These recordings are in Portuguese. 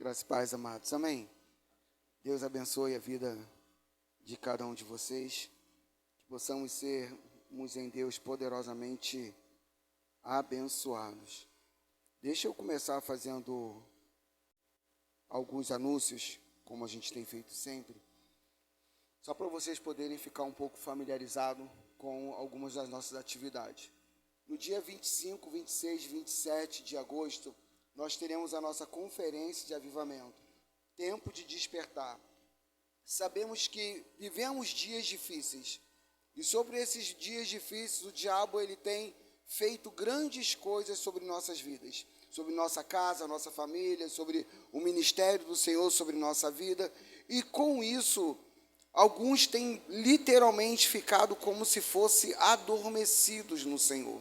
Graças e paz, amados. Amém. Deus abençoe a vida de cada um de vocês. Que possamos sermos em Deus poderosamente abençoados. Deixa eu começar fazendo alguns anúncios, como a gente tem feito sempre, só para vocês poderem ficar um pouco familiarizados com algumas das nossas atividades. No dia 25, 26, 27 de agosto, nós teremos a nossa conferência de avivamento, tempo de despertar. Sabemos que vivemos dias difíceis, e sobre esses dias difíceis, o diabo ele tem feito grandes coisas sobre nossas vidas, sobre nossa casa, nossa família, sobre o ministério do Senhor, sobre nossa vida, e com isso, alguns têm literalmente ficado como se fossem adormecidos no Senhor.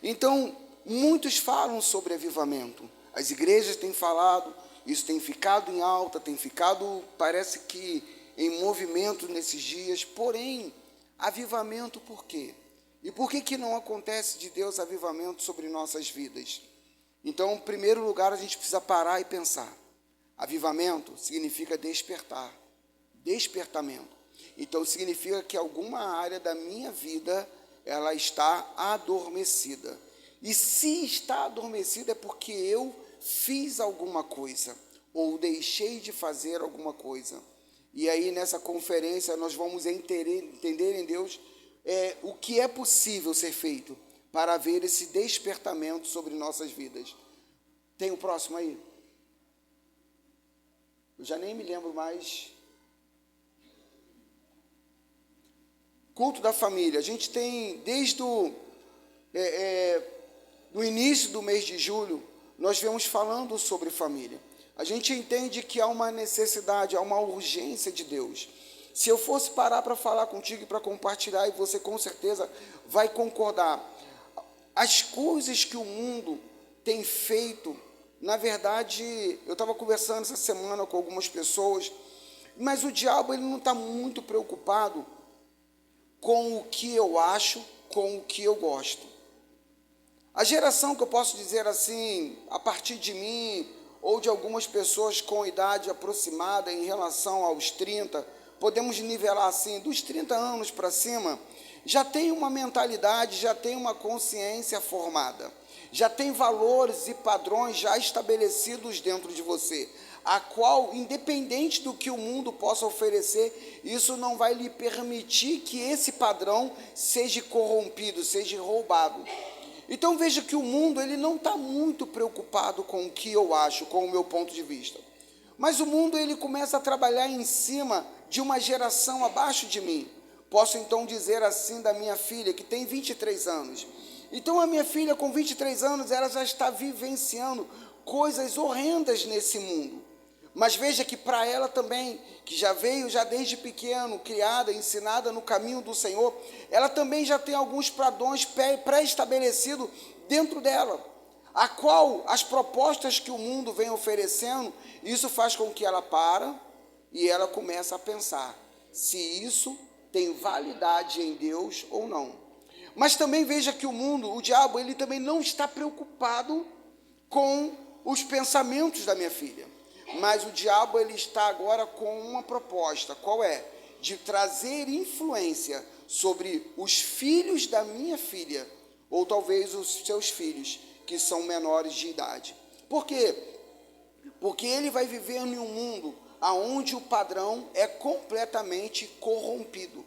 Então, muitos falam sobre avivamento. As igrejas têm falado, isso tem ficado em alta, tem ficado, parece que, em movimento nesses dias. Porém, avivamento por quê? E por que não acontece de Deus avivamento sobre nossas vidas? Então, em primeiro lugar, a gente precisa parar e pensar. Avivamento significa despertar, despertamento. Então, significa que alguma área da minha vida, ela está adormecida. E se está adormecida é porque eu fiz alguma coisa, ou deixei de fazer alguma coisa. E aí, nessa conferência, nós vamos entender em Deus o que é possível ser feito para haver esse despertamento sobre nossas vidas. Tem o próximo aí? Eu já nem me lembro mais. Culto da família. A gente tem, desde o início do mês de julho, nós vemos falando sobre família. A gente entende que há uma necessidade, há uma urgência de Deus. Se eu fosse parar para falar contigo e para compartilhar, e você com certeza vai concordar, as coisas que o mundo tem feito, na verdade, eu estava conversando essa semana com algumas pessoas, mas o diabo ele não está muito preocupado com o que eu acho, com o que eu gosto. A geração que eu posso dizer assim, a partir de mim, ou de algumas pessoas com idade aproximada em relação aos 30, podemos nivelar assim, dos 30 anos para cima, já tem uma mentalidade, já tem uma consciência formada, já tem valores e padrões já estabelecidos dentro de você, a qual, independente do que o mundo possa oferecer, isso não vai lhe permitir que esse padrão seja corrompido, seja roubado. Então veja que o mundo ele não está muito preocupado com o que eu acho, com o meu ponto de vista. Mas o mundo ele começa a trabalhar em cima de uma geração abaixo de mim. Posso então dizer assim da minha filha, que tem 23 anos. Então a minha filha com 23 anos, ela já está vivenciando coisas horrendas nesse mundo. Mas veja que para ela também, que já veio já desde pequeno, criada, ensinada no caminho do Senhor, ela também já tem alguns padrões pré-estabelecidos dentro dela, a qual as propostas que o mundo vem oferecendo, isso faz com que ela para e ela começa a pensar se isso tem validade em Deus ou não. Mas também veja que o mundo, o diabo, ele também não está preocupado com os pensamentos da minha filha. Mas o diabo ele está agora com uma proposta, qual é? De trazer influência sobre os filhos da minha filha, ou talvez os seus filhos, que são menores de idade. Por quê? Porque ele vai viver em um mundo onde o padrão é completamente corrompido.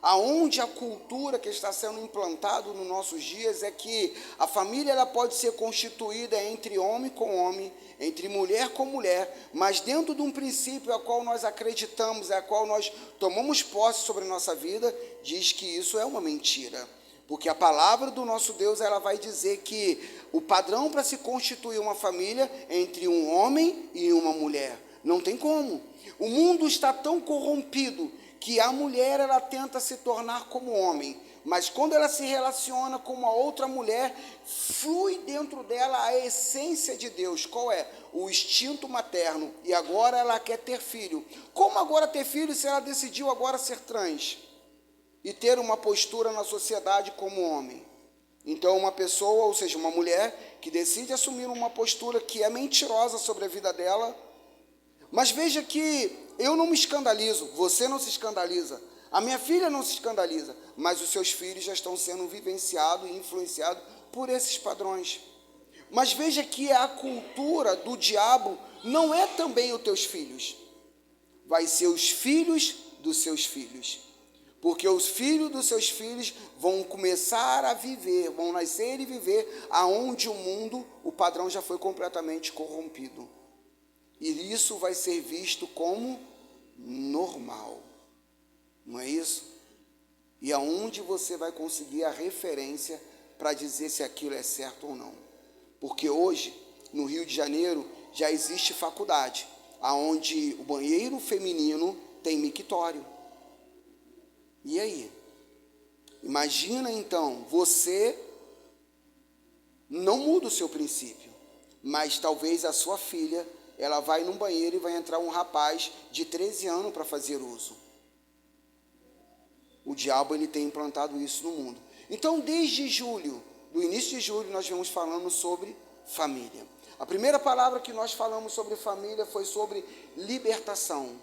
Aonde a cultura que está sendo implantada nos nossos dias é que a família ela pode ser constituída entre homem com homem, entre mulher com mulher, mas dentro de um princípio a qual nós acreditamos, a qual nós tomamos posse sobre a nossa vida, diz que isso é uma mentira. Porque a palavra do nosso Deus ela vai dizer que o padrão para se constituir uma família é entre um homem e uma mulher. Não tem como. O mundo está tão corrompido que a mulher ela tenta se tornar como homem, mas quando ela se relaciona com uma outra mulher, flui dentro dela a essência de Deus. Qual é? O instinto materno. E agora ela quer ter filho. Como agora ter filho se ela decidiu agora ser trans? E ter uma postura na sociedade como homem. Então uma pessoa, ou seja, uma mulher, que decide assumir uma postura que é mentirosa sobre a vida dela, Mas veja que eu não me escandalizo, você não se escandaliza, a minha filha não se escandaliza, mas os seus filhos já estão sendo vivenciados e influenciados por esses padrões. Mas veja que a cultura do diabo não é também os teus filhos, vai ser os filhos dos seus filhos. Porque os filhos dos seus filhos vão começar a viver, vão nascer e viver aonde o mundo, o padrão já foi completamente corrompido. E isso vai ser visto como normal. Não é isso? E aonde você vai conseguir a referência para dizer se aquilo é certo ou não. Porque hoje, no Rio de Janeiro, já existe faculdade, aonde o banheiro feminino tem mictório. E aí? Imagina então, você não muda o seu princípio, mas talvez a sua filha, ela vai num banheiro e vai entrar um rapaz de 13 anos para fazer uso. O diabo, ele tem implantado isso no mundo. Então, desde julho, no início de julho, nós vamos falando sobre família. A primeira palavra que nós falamos sobre família foi sobre libertação.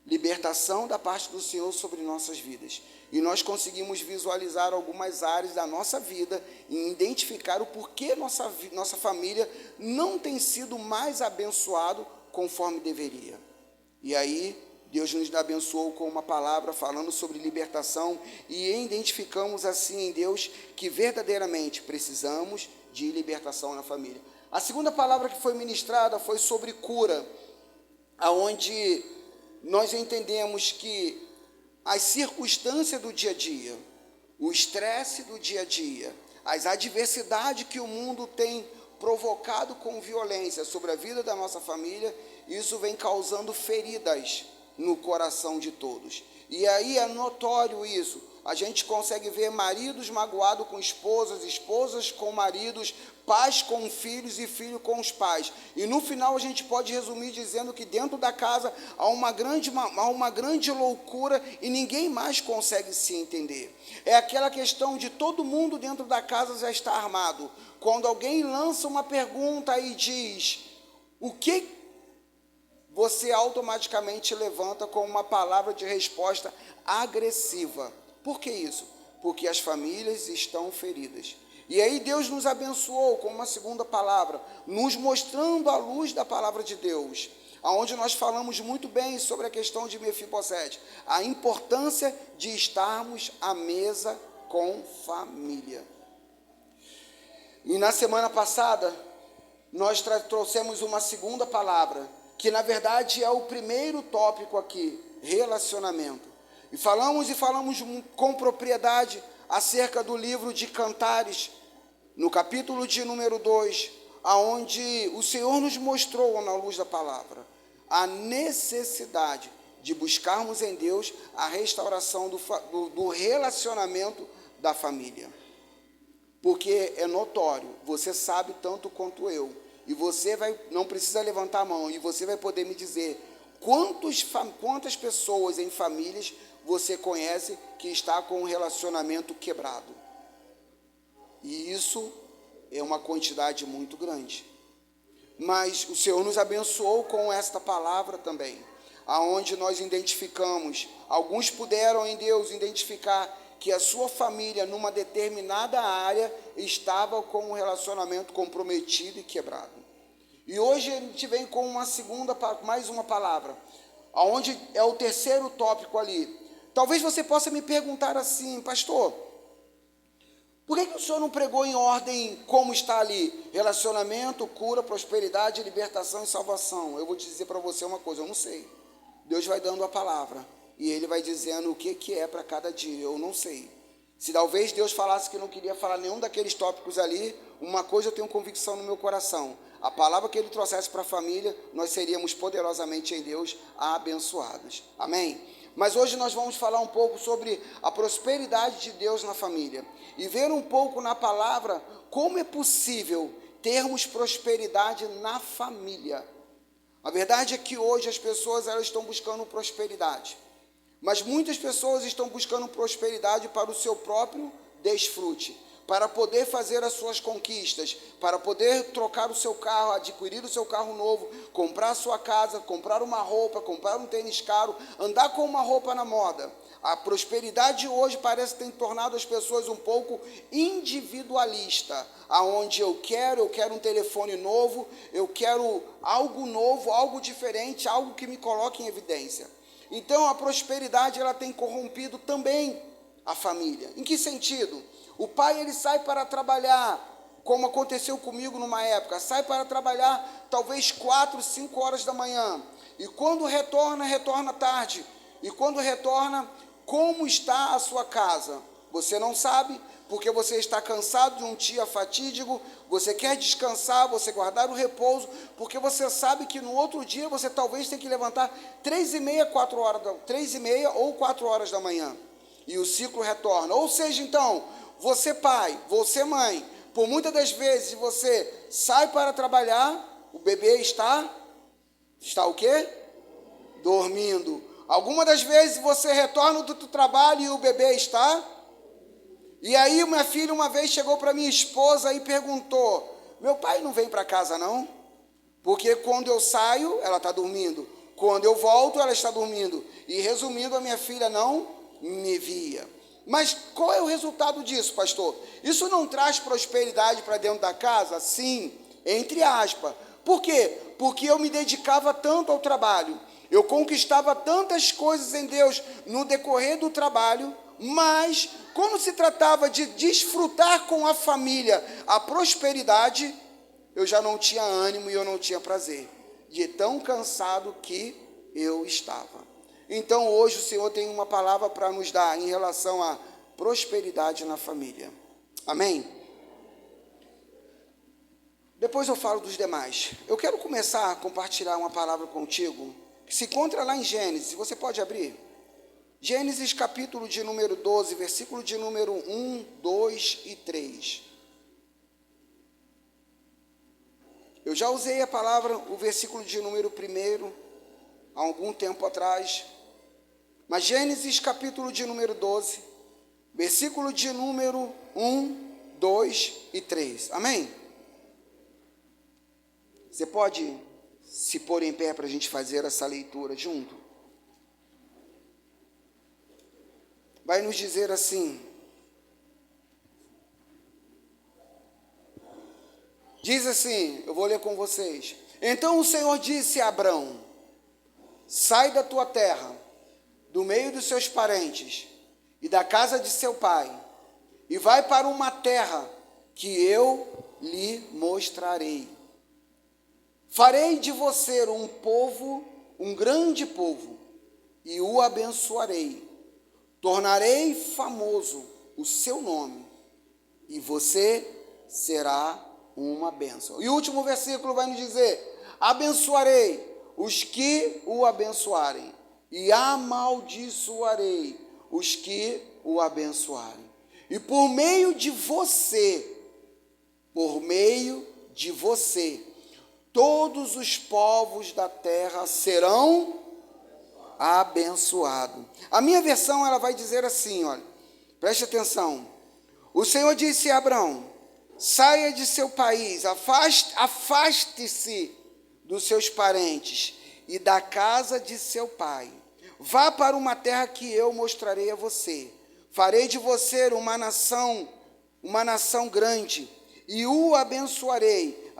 Libertação da parte do Senhor sobre nossas vidas. E nós conseguimos visualizar algumas áreas da nossa vida e identificar o porquê nossa família não tem sido mais abençoado conforme deveria. E aí, Deus nos abençoou com uma palavra falando sobre libertação e identificamos assim em Deus que verdadeiramente precisamos de libertação na família. A segunda palavra que foi ministrada foi sobre cura, aonde nós entendemos que as circunstâncias do dia a dia, o estresse do dia a dia, as adversidades que o mundo tem provocado com violência sobre a vida da nossa família, isso vem causando feridas no coração de todos. E aí é notório isso. A gente consegue ver maridos magoados com esposas, esposas com maridos, pais com filhos e filhos com os pais. E no final a gente pode resumir dizendo que dentro da casa há uma grande loucura e ninguém mais consegue se entender. É aquela questão de todo mundo dentro da casa já está armado. Quando alguém lança uma pergunta e diz, o que você automaticamente levanta com uma palavra de resposta agressiva. Por que isso? Porque as famílias estão feridas. E aí Deus nos abençoou com uma segunda palavra, nos mostrando a luz da palavra de Deus, aonde nós falamos muito bem sobre a questão de Mefibosete, a importância de estarmos à mesa com família. E na semana passada, nós trouxemos uma segunda palavra, que na verdade é o primeiro tópico aqui, relacionamento. E falamos com propriedade acerca do livro de Cantares, no capítulo de número 2, aonde o Senhor nos mostrou, na luz da palavra, a necessidade de buscarmos em Deus a restauração do relacionamento da família. Porque é notório, você sabe tanto quanto eu, e você não precisa levantar a mão, e você vai poder me dizer quantas pessoas em famílias você conhece que está com um relacionamento quebrado. E isso é uma quantidade muito grande. Mas o Senhor nos abençoou com esta palavra também, aonde nós identificamos, alguns puderam em Deus identificar que a sua família, numa determinada área, estava com um relacionamento comprometido e quebrado. E hoje a gente vem com mais uma palavra, aonde é o terceiro tópico ali. Talvez você possa me perguntar assim, pastor, por que o senhor não pregou em ordem como está ali? Relacionamento, cura, prosperidade, libertação e salvação. Eu vou te dizer para você uma coisa, eu não sei. Deus vai dando a palavra e Ele vai dizendo o que é para cada dia, eu não sei. Se talvez Deus falasse que não queria falar nenhum daqueles tópicos ali, uma coisa eu tenho convicção no meu coração. A palavra que Ele trouxesse para a família, nós seríamos poderosamente em Deus abençoados. Amém? Mas hoje nós vamos falar um pouco sobre a prosperidade de Deus na família. E ver um pouco na palavra como é possível termos prosperidade na família. A verdade é que hoje as pessoas elas estão buscando prosperidade. Mas muitas pessoas estão buscando prosperidade para o seu próprio desfrute, para poder fazer as suas conquistas, para poder trocar o seu carro, adquirir o seu carro novo, comprar a sua casa, comprar uma roupa, comprar um tênis caro, andar com uma roupa na moda. A prosperidade hoje parece ter tornado as pessoas um pouco individualista, aonde eu quero um telefone novo, eu quero algo novo, algo diferente, algo que me coloque em evidência. Então a prosperidade ela tem corrompido também a família. Em que sentido? O pai ele sai para trabalhar, como aconteceu comigo numa época, sai para trabalhar talvez 4, 5 horas da manhã, e quando retorna tarde, e quando retorna, como está a sua casa? Você não sabe, porque você está cansado de um dia fatídico, você quer descansar, você guardar o repouso, porque você sabe que no outro dia você talvez tenha que levantar 3h30 ou 4 horas da manhã, e o ciclo retorna. Ou seja, então, você pai, você mãe, por muitas das vezes você sai para trabalhar, o bebê está o quê? Dormindo. Algumas das vezes você retorna do trabalho e o bebê está. E aí minha filha uma vez chegou para minha esposa e perguntou: meu pai não vem para casa não? Porque quando eu saio, ela está dormindo. Quando eu volto, ela está dormindo. E resumindo, a minha filha não me via. Mas qual é o resultado disso, pastor? Isso não traz prosperidade para dentro da casa? Sim, entre aspas. Por quê? Porque eu me dedicava tanto ao trabalho. Eu conquistava tantas coisas em Deus no decorrer do trabalho, mas quando se tratava de desfrutar com a família a prosperidade, eu já não tinha ânimo e eu não tinha prazer, de tão cansado que eu estava. Então hoje o Senhor tem uma palavra para nos dar em relação à prosperidade na família. Amém? Depois eu falo dos demais. Eu quero começar a compartilhar uma palavra contigo, que se encontra lá em Gênesis. Você pode abrir? Gênesis capítulo de número 12, versículo de número 1, 2 e 3. Eu já usei a palavra, o versículo de número 1, há algum tempo atrás. Mas Gênesis capítulo de número 12, versículo de número 1, 2 e 3. Amém? Você pode se pôr em pé para a gente fazer essa leitura junto? Vai nos dizer assim: diz assim, eu vou ler com vocês. Então o Senhor disse a Abrão: sai da tua terra, do meio dos seus parentes e da casa de seu pai, e vai para uma terra que eu lhe mostrarei. Farei de você um povo, um grande povo, e o abençoarei. Tornarei famoso o seu nome, e você será uma bênção. E o último versículo vai nos dizer: abençoarei os que o abençoarem, e amaldiçoarei os que o abençoarem. E por meio de você, todos os povos da terra serão abençoados. A minha versão ela vai dizer assim, olha, preste atenção. O Senhor disse a Abrão: saia de seu país, afaste-se dos seus parentes e da casa de seu pai. Vá para uma terra que eu mostrarei a você. Farei de você uma nação grande, e o abençoarei,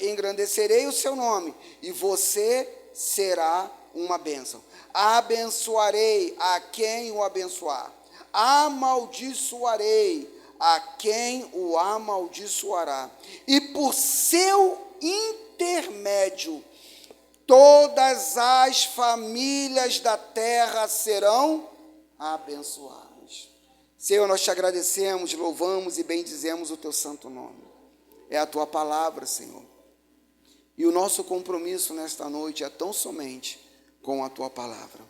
engrandecerei o seu nome, e você será uma bênção. Abençoarei a quem o abençoar, amaldiçoarei a quem o amaldiçoará, e por seu intermédio todas as famílias da terra serão abençoadas. Senhor, nós te agradecemos, louvamos e bendizemos o teu santo nome. É a tua palavra, Senhor. E o nosso compromisso nesta noite é tão somente com a tua palavra,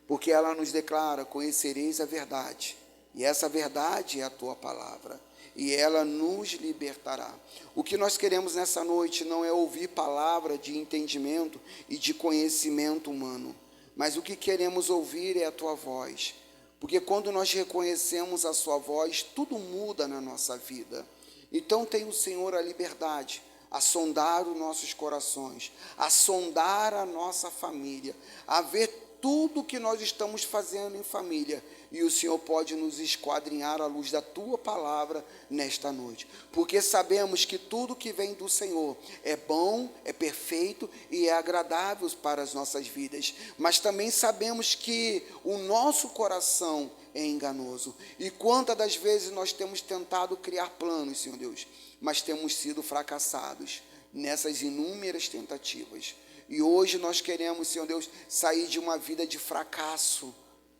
porque ela nos declara: conhecereis a verdade, e essa verdade é a tua palavra, e ela nos libertará. O que nós queremos nessa noite não é ouvir palavra de entendimento e de conhecimento humano, mas o que queremos ouvir é a tua voz. Porque quando nós reconhecemos a sua voz, tudo muda na nossa vida. Então tem o Senhor a liberdade a sondar os nossos corações, a sondar a nossa família, a ver tudo que nós estamos fazendo em família, e o Senhor pode nos esquadrinhar à luz da tua palavra nesta noite, porque sabemos que tudo que vem do Senhor é bom, é perfeito e é agradável para as nossas vidas, mas também sabemos que o nosso coração é enganoso, e quantas das vezes nós temos tentado criar planos, Senhor Deus, mas temos sido fracassados nessas inúmeras tentativas. E hoje nós queremos, Senhor Deus, sair de uma vida de fracasso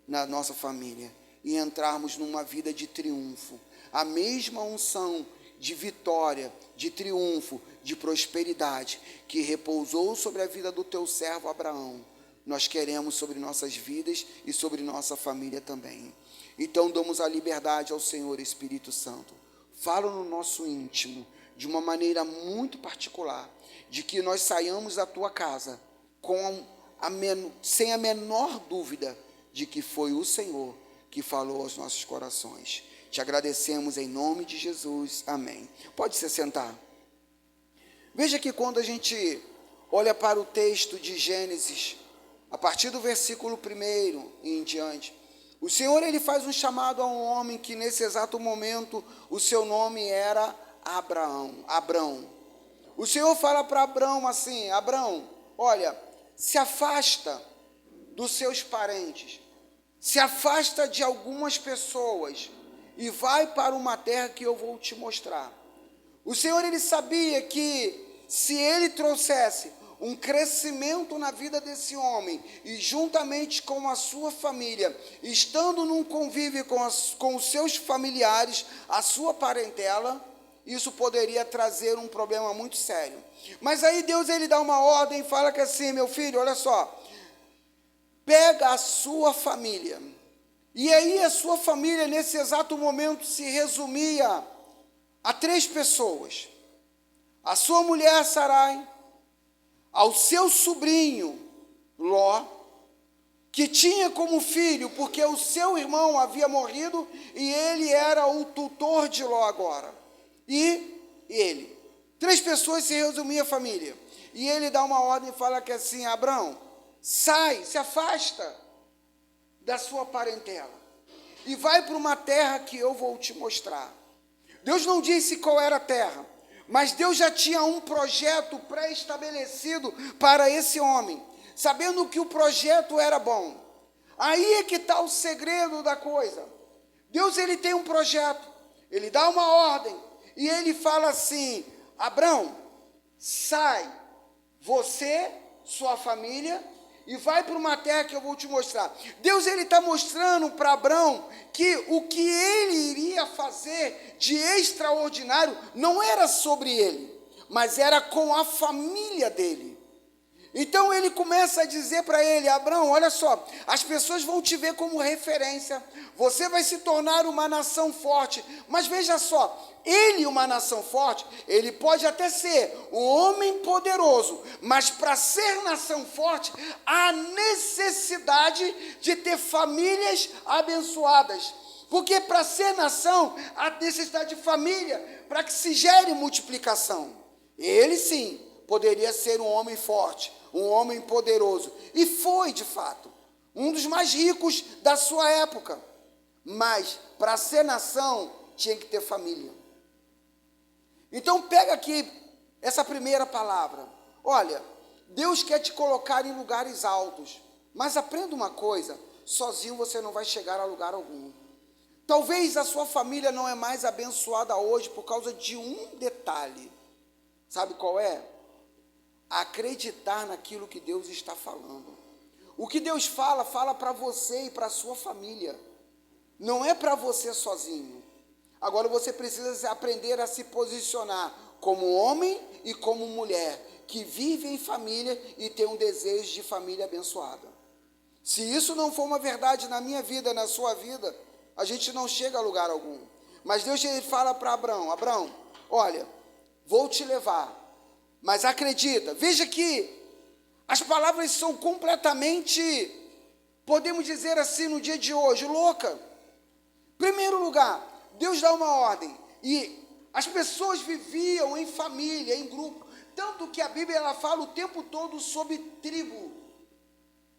na nossa família e entrarmos numa vida de triunfo. A mesma unção de vitória, de triunfo, de prosperidade que repousou sobre a vida do teu servo Abraão, nós queremos sobre nossas vidas e sobre nossa família também. Então damos a liberdade ao Senhor Espírito Santo. Fala no nosso íntimo, de uma maneira muito particular, de que nós saiamos da tua casa sem a menor dúvida de que foi o Senhor que falou aos nossos corações. Te agradecemos em nome de Jesus. Amém. Pode se sentar. Veja que quando a gente olha para o texto de Gênesis, a partir do versículo 1 e em diante, o Senhor ele faz um chamado a um homem que nesse exato momento o seu nome era Abrão. O Senhor fala para Abrão assim: Abrão, olha, se afasta dos seus parentes, se afasta de algumas pessoas e vai para uma terra que eu vou te mostrar. O Senhor ele sabia que se ele trouxesse um crescimento na vida desse homem, e juntamente com a sua família, estando num convívio com os seus familiares, a sua parentela, isso poderia trazer um problema muito sério. Mas aí Deus ele dá uma ordem e fala que assim: meu filho, olha só, pega a sua família. E aí a sua família nesse exato momento se resumia a 3 pessoas: a sua mulher Sarai, ao seu sobrinho Ló, que tinha como filho, porque o seu irmão havia morrido e ele era o tutor de Ló agora, e ele. 3 pessoas se resumiam a família. E ele dá uma ordem e fala que assim: Abrão, sai, se afasta da sua parentela e vai para uma terra que eu vou te mostrar. Deus não disse qual era a terra, mas Deus já tinha um projeto pré-estabelecido para esse homem, sabendo que o projeto era bom. Aí é que está o segredo da coisa. Deus ele tem um projeto, ele dá uma ordem, e ele fala assim: Abrão, sai, você, sua família, e vai para uma terra que eu vou te mostrar. Deus ele está mostrando para Abrão que o que ele iria fazer de extraordinário não era sobre ele, mas era com a família dele. Então ele começa a dizer para ele: Abrão, olha só, as pessoas vão te ver como referência, você vai se tornar uma nação forte, mas veja só, ele, uma nação forte, ele pode até ser um homem poderoso, mas para ser nação forte, há necessidade de ter famílias abençoadas, porque para ser nação, há necessidade de família, para que se gere multiplicação. Ele sim, poderia ser um homem forte, um homem poderoso, e foi de fato, um dos mais ricos da sua época, mas para ser nação, tinha que ter família. Então pega aqui essa primeira palavra. Olha, Deus quer te colocar em lugares altos, mas aprenda uma coisa: sozinho você não vai chegar a lugar algum. Talvez a sua família não é mais abençoada hoje por causa de um detalhe. Sabe qual é? Acreditar naquilo que Deus está falando. O que Deus fala, fala para você e para a sua família. Não é para você sozinho. Agora você precisa aprender a se posicionar como homem e como mulher, que vive em família e tem um desejo de família abençoada. Se isso não for uma verdade na minha vida, na sua vida, a gente não chega a lugar algum. Mas Deus ele fala para Abrão: Abrão, olha, vou te levar, mas acredita. Veja que as palavras são completamente podemos dizer assim no dia de hoje, louca. Primeiro lugar, Deus dá uma ordem, e as pessoas viviam em família, em grupo, tanto que a Bíblia ela fala o tempo todo sobre tribo.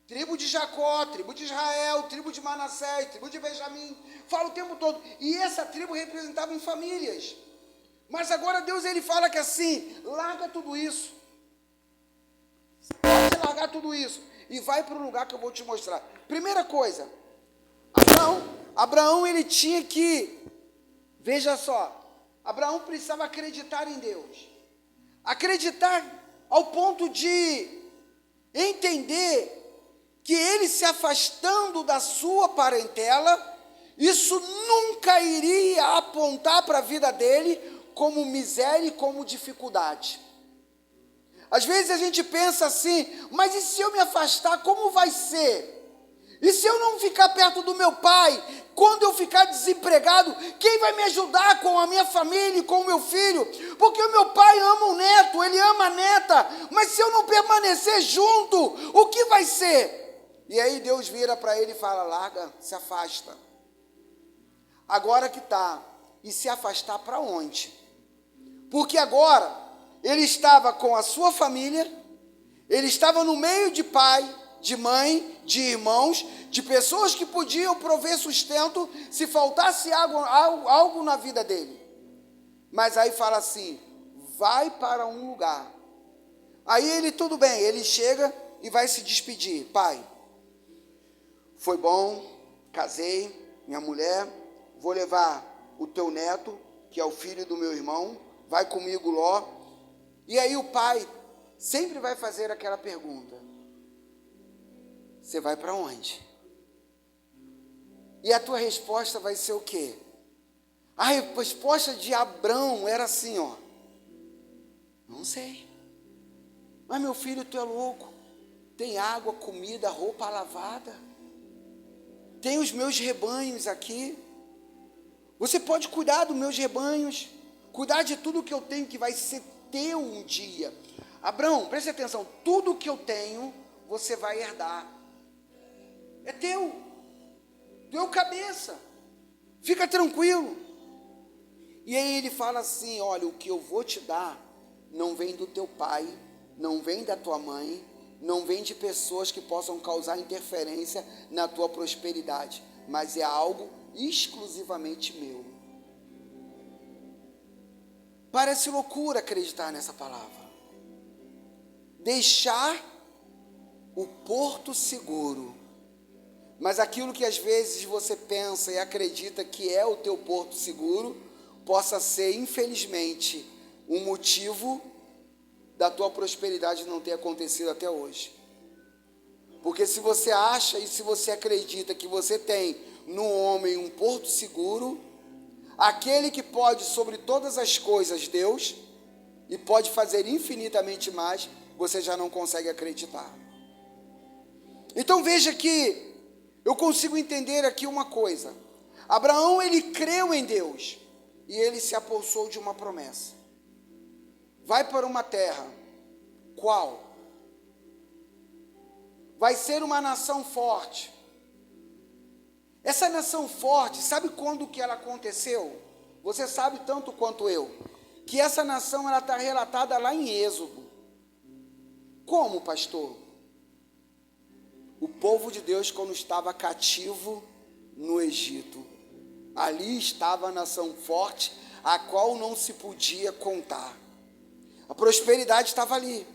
Tribo de Jacó, tribo de Israel, tribo de Manassés, tribo de Benjamim, fala o tempo todo. E essa tribo representava em famílias. Mas agora Deus ele fala que assim, larga tudo isso. Pode largar tudo isso e vai para o lugar que eu vou te mostrar. Primeira coisa, Abraão ele tinha que, veja só, Abraão precisava acreditar em Deus. Acreditar ao ponto de entender que ele se afastando da sua parentela, isso nunca iria apontar para a vida dele como miséria e como dificuldade. Às vezes a gente pensa assim, mas e se eu me afastar, como vai ser? E se eu não ficar perto do meu pai, quando eu ficar desempregado, quem vai me ajudar com a minha família e com o meu filho? Porque o meu pai ama o neto, ele ama a neta, mas se eu não permanecer junto, o que vai ser? E aí Deus vira para ele e fala, larga, se afasta. Agora que está, e se afastar para onde? Porque agora, ele estava com a sua família, ele estava no meio de pai, de mãe, de irmãos, de pessoas que podiam prover sustento se faltasse algo na vida dele. Mas aí fala assim, vai para um lugar. Aí ele, tudo bem, ele chega e vai se despedir. Pai, foi bom, casei, minha mulher, vou levar o teu neto, que é o filho do meu irmão, vai comigo, Ló. E aí o pai sempre vai fazer aquela pergunta, você vai para onde? E a tua resposta vai ser o quê? A resposta de Abrão era assim, ó, não sei, mas meu filho, tu é louco, tem água, comida, roupa lavada, tem os meus rebanhos aqui, você pode cuidar dos meus rebanhos, cuidar de tudo que eu tenho que vai ser teu um dia. Abrão, preste atenção, tudo que eu tenho, você vai herdar. É teu. Teu cabeça. Fica tranquilo. E aí ele fala assim, olha, o que eu vou te dar, não vem do teu pai, não vem da tua mãe, não vem de pessoas que possam causar interferência na tua prosperidade, mas é algo exclusivamente meu. Parece loucura acreditar nessa palavra. Deixar o porto seguro. Mas aquilo que às vezes você pensa e acredita que é o teu porto seguro, possa ser, infelizmente, um motivo da tua prosperidade não ter acontecido até hoje. Porque se você acha e se você acredita que você tem no homem um porto seguro, aquele que pode sobre todas as coisas, Deus, e pode fazer infinitamente mais, você já não consegue acreditar. Então veja que eu consigo entender aqui uma coisa. Abraão, ele creu em Deus, e ele se apossou de uma promessa. Vai para uma terra, qual? Vai ser uma nação forte. Essa nação forte, sabe quando que ela aconteceu? Você sabe tanto quanto eu, que essa nação ela está relatada lá em Êxodo. Como, pastor? O povo de Deus, quando estava cativo no Egito, ali estava a nação forte, a qual não se podia contar. A prosperidade estava ali.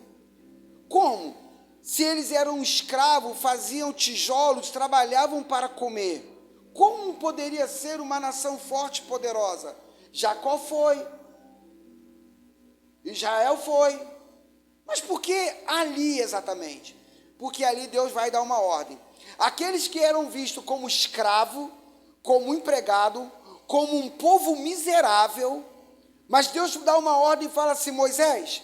Como? Se eles eram escravos, faziam tijolos, trabalhavam para comer, como poderia ser uma nação forte e poderosa? Jacó foi, Israel foi, mas por que ali exatamente? Porque ali Deus vai dar uma ordem. Aqueles que eram vistos como escravo, como empregado, como um povo miserável, mas Deus dá uma ordem e fala assim, Moisés,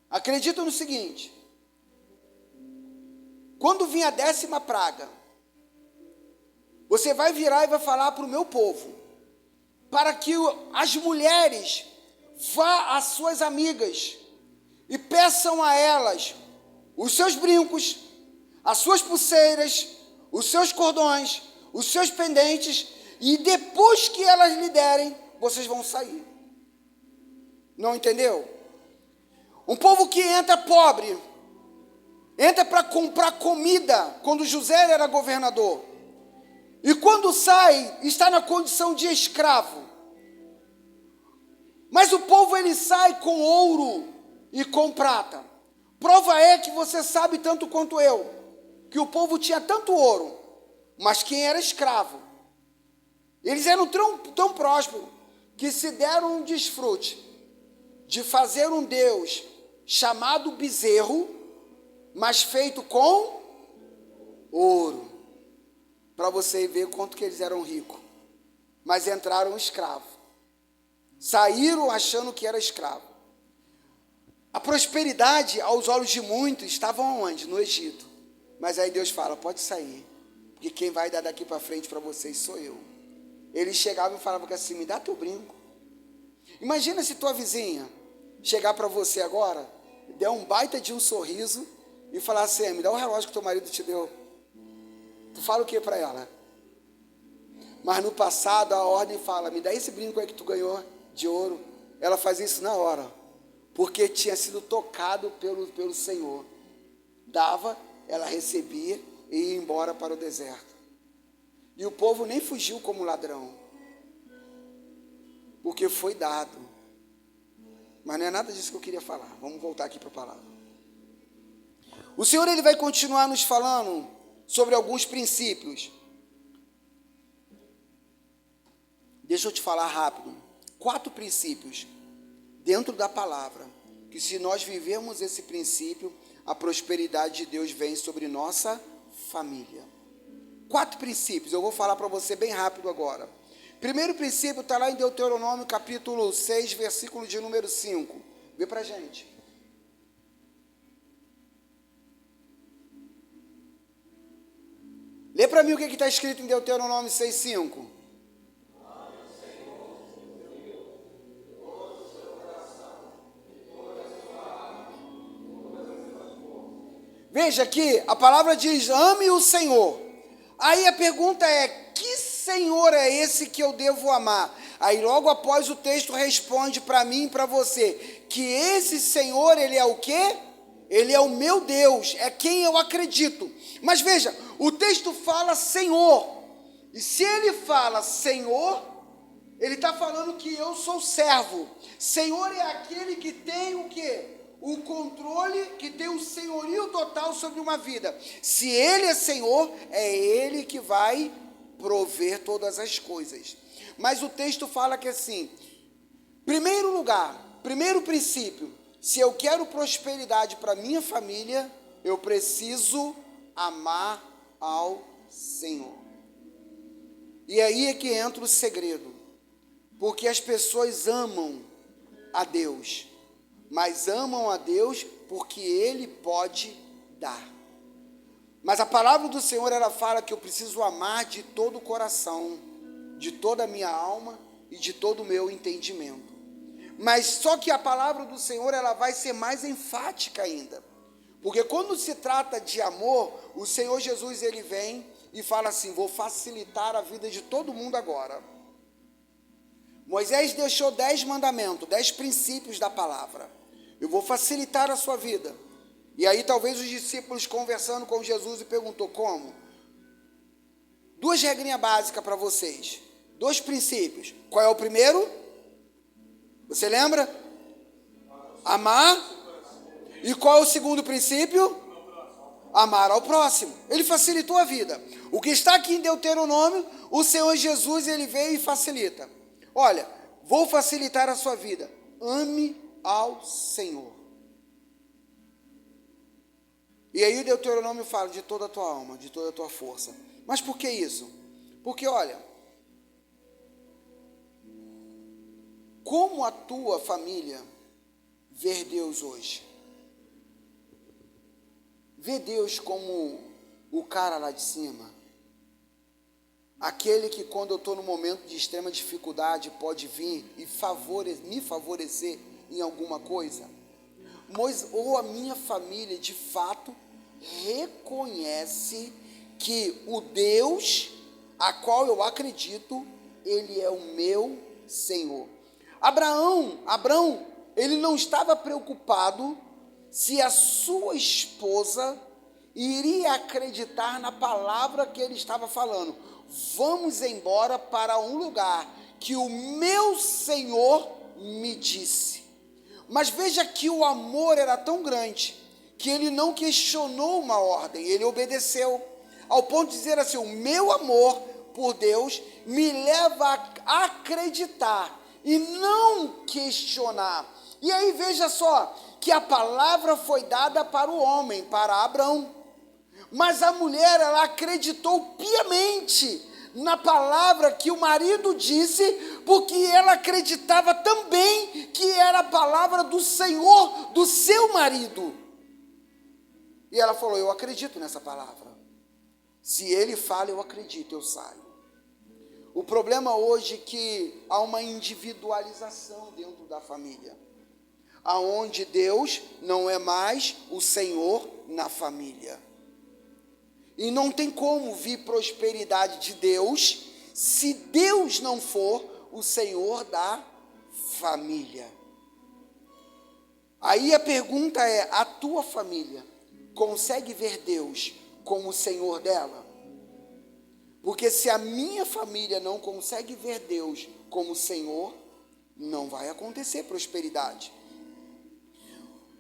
acredita no seguinte, quando vir a 10ª praga, você vai virar e vai falar para o meu povo, para que as mulheres vá às suas amigas e peçam a elas os seus brincos, as suas pulseiras, os seus cordões, os seus pendentes, e depois que elas lhe derem, vocês vão sair. Não entendeu? Um povo que entra pobre, entra para comprar comida, quando José era governador, e quando sai, está na condição de escravo. Mas o povo, ele sai com ouro e com prata. Prova é que você sabe tanto quanto eu, que o povo tinha tanto ouro, mas quem era escravo, eles eram tão prósperos, que se deram um desfrute de fazer um Deus chamado bezerro, mas feito com ouro, para você ver quanto que eles eram ricos. Mas entraram escravos, saíram achando que era escravo. A prosperidade aos olhos de muitos estava onde? No Egito. Mas aí Deus fala, pode sair, porque quem vai dar daqui para frente para vocês sou eu. Eles chegavam e falavam assim, me dá teu brinco. Imagina se tua vizinha chegar para você agora, der um baita de um sorriso e falar assim, me dá o relógio que teu marido te deu. Tu fala o que para ela? Mas no passado a ordem fala, me dá esse brinco aí que tu ganhou de ouro. Ela faz isso na hora, porque tinha sido tocado pelo Senhor. Dava, ela recebia e ia embora para o deserto. E o povo nem fugiu como ladrão, porque foi dado. Mas não é nada disso que eu queria falar. Vamos voltar aqui para a palavra. O Senhor, ele vai continuar nos falando sobre alguns princípios. Deixa eu te falar rápido. 4 princípios dentro da palavra, que se nós vivemos esse princípio, a prosperidade de Deus vem sobre nossa família. 4 princípios, eu vou falar para você bem rápido agora. Primeiro princípio está lá em Deuteronômio capítulo 6, versículo de número 5. Vê para a gente. Lê para mim o que está escrito em Deuteronômio 6, 5. Veja aqui, a palavra diz, ame o Senhor. Aí a pergunta é, que Senhor é esse que eu devo amar? Aí logo após o texto responde para mim e para você, que esse Senhor, ele é o quê? Ele é o meu Deus, é quem eu acredito. Mas veja, o texto fala Senhor, e se ele fala Senhor, ele está falando que eu sou servo. Senhor é aquele que tem o quê? O controle, que tem o senhorio total sobre uma vida. Se ele é Senhor, é ele que vai prover todas as coisas. Mas o texto fala que assim, primeiro lugar, primeiro princípio, se eu quero prosperidade para minha família, eu preciso amar ao Senhor. E aí é que entra o segredo, porque as pessoas amam a Deus, mas amam a Deus porque Ele pode dar. Mas a palavra do Senhor, ela fala que eu preciso amar de todo o coração, de toda a minha alma e de todo o meu entendimento. Mas só que a palavra do Senhor, ela vai ser mais enfática ainda. Porque quando se trata de amor, o Senhor Jesus, ele vem e fala assim, vou facilitar a vida de todo mundo agora. Moisés deixou 10 mandamentos, 10 princípios da palavra. Eu vou facilitar a sua vida. E aí talvez os discípulos conversando com Jesus e perguntou como? 2 regrinhas básicas para vocês. 2 princípios. Qual é o primeiro? Você lembra? Amar. E qual é o segundo princípio? Amar ao próximo. Ele facilitou a vida. O que está aqui em Deuteronômio, o Senhor Jesus, ele veio e facilita. Olha, vou facilitar a sua vida. Ame ao Senhor. E aí o Deuteronômio fala de toda a tua alma, de toda a tua força. Mas por que isso? Porque olha, como a tua família vê Deus hoje? Vê Deus como o cara lá de cima? Aquele que quando eu estou num momento de extrema dificuldade pode vir e me favorecer em alguma coisa? Ou a minha família de fato reconhece que o Deus a qual eu acredito, ele é o meu Senhor. Abraão, ele não estava preocupado se a sua esposa iria acreditar na palavra que ele estava falando. Vamos embora para um lugar que o meu Senhor me disse. Mas veja que o amor era tão grande que ele não questionou uma ordem, ele obedeceu, ao ponto de dizer assim: o meu amor por Deus me leva a acreditar e não questionar. E aí veja só, que a palavra foi dada para o homem, para Abraão, mas a mulher, ela acreditou piamente na palavra que o marido disse, porque ela acreditava também que era a palavra do Senhor, do seu marido. E ela falou: eu acredito nessa palavra. Se ele fala, eu acredito, eu saio. O problema hoje é que há uma individualização dentro da família, aonde Deus não é mais o Senhor na família. E não tem como vir prosperidade de Deus se Deus não for o Senhor da família. Aí a pergunta é: a tua família consegue ver Deus como o Senhor dela? Porque se a minha família não consegue ver Deus como Senhor, não vai acontecer prosperidade.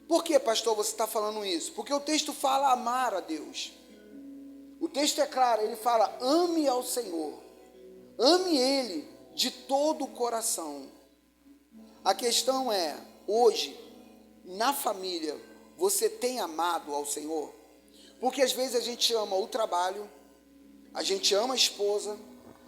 Por que, pastor, você está falando isso? Porque o texto fala amar a Deus. O texto é claro, ele fala: ame ao Senhor, ame Ele de todo o coração. A questão é, hoje, na família, você tem amado ao Senhor? Porque às vezes a gente ama o trabalho, a gente ama a esposa,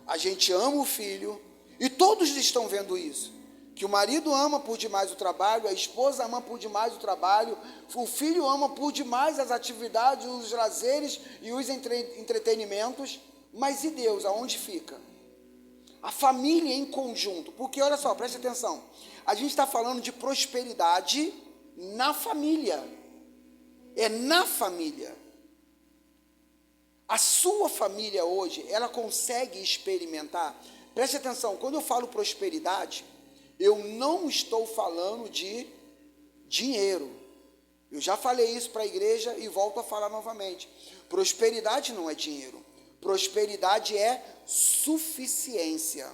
a gente ama o filho, e todos estão vendo isso, que o marido ama por demais o trabalho, a esposa ama por demais o trabalho, o filho ama por demais as atividades, os lazeres e os entretenimentos, mas e Deus, aonde fica? A família em conjunto, porque olha só, preste atenção, a gente está falando de prosperidade na família, é na família. A sua família hoje, ela consegue experimentar? Preste atenção, quando eu falo prosperidade, eu não estou falando de dinheiro. Eu já falei isso para a igreja e volto a falar novamente. Prosperidade não é dinheiro. Prosperidade é suficiência.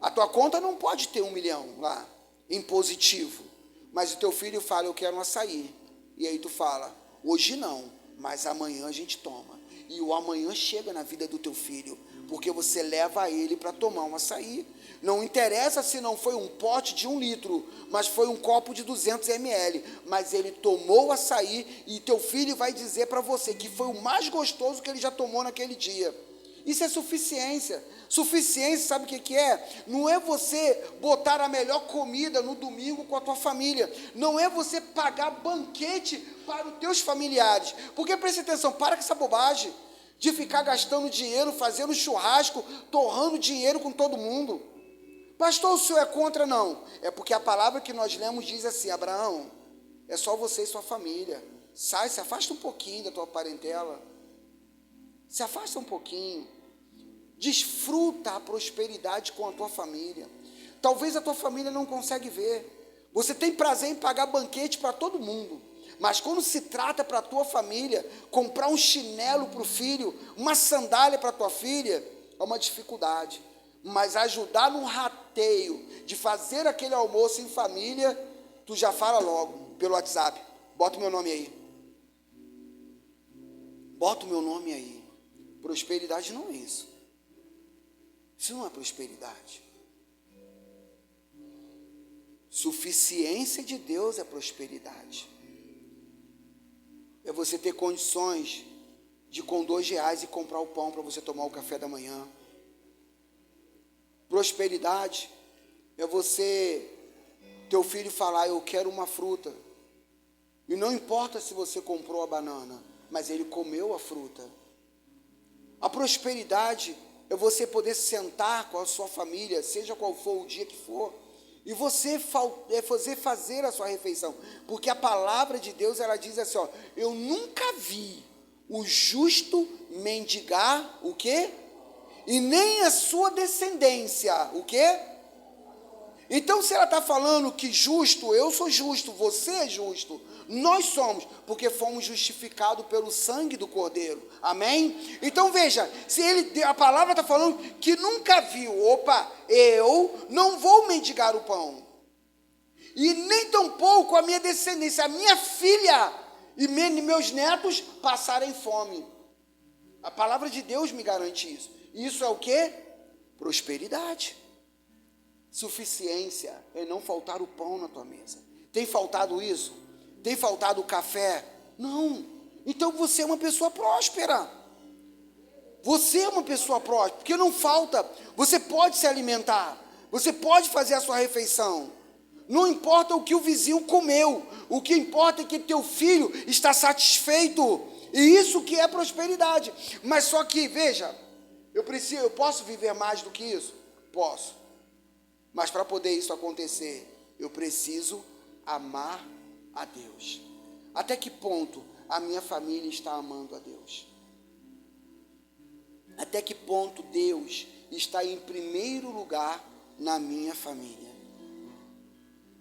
A tua conta não pode ter 1 milhão lá, em positivo. Mas o teu filho fala: eu quero um açaí. E aí tu fala: hoje não, mas amanhã a gente toma. E o amanhã chega na vida do teu filho, porque você leva ele para tomar um açaí. Não interessa se não foi um pote de 1 litro, mas foi um copo de 200 ml. Mas ele tomou o açaí e teu filho vai dizer para você que foi o mais gostoso que ele já tomou naquele dia. Isso é suficiência. Suficiência, sabe o que é? Não é você botar a melhor comida no domingo com a tua família. Não é você pagar banquete para os teus familiares. Porque, preste atenção, para com essa bobagem de ficar gastando dinheiro, fazendo churrasco, torrando dinheiro com todo mundo. Pastor, o senhor é contra? Não. É porque a palavra que nós lemos diz assim: Abraão, é só você e sua família. Sai, se afasta um pouquinho da tua parentela. Se afasta um pouquinho. Desfruta a prosperidade com a tua família. Talvez a tua família não consegue ver. Você tem prazer em pagar banquete para todo mundo, mas quando se trata para a tua família, comprar um chinelo para o filho, uma sandália para a tua filha, é uma dificuldade. Mas ajudar no rateio de fazer aquele almoço em família, tu já fala logo pelo WhatsApp: bota o meu nome aí. Bota o meu nome aí. Prosperidade não é isso. Isso não é prosperidade. Suficiência de Deus é prosperidade. É você ter condições de com R$2 e comprar o pão para você tomar o café da manhã. Prosperidade é você, teu filho falar: eu quero uma fruta. E não importa se você comprou a banana, mas ele comeu a fruta. A prosperidade é você poder sentar com a sua família, seja qual for o dia que for, e você fazer a sua refeição, porque a palavra de Deus, ela diz assim, ó, eu nunca vi o justo mendigar, o quê? E nem a sua descendência, o quê? Então, se ela está falando que justo, eu sou justo, você é justo, nós somos, porque fomos justificados pelo sangue do Cordeiro, amém? Então veja, se a palavra está falando que nunca viu, opa, eu não vou mendigar o pão, e nem tampouco a minha descendência, a minha filha e meus netos passarem fome. A palavra de Deus me garante isso. Isso é o quê? Prosperidade. Suficiência é não faltar o pão na tua mesa. Tem faltado isso? Tem faltado o café? Não. Então você é uma pessoa próspera. Você é uma pessoa próspera, porque não falta. Você pode se alimentar. Você pode fazer a sua refeição. Não importa o que o vizinho comeu. O que importa é que teu filho está satisfeito. E isso que é prosperidade. Mas só que, veja, eu posso viver mais do que isso? Posso. Mas para poder isso acontecer, eu preciso amar a Deus. Até que ponto a minha família está amando a Deus? Até que ponto Deus está em primeiro lugar na minha família?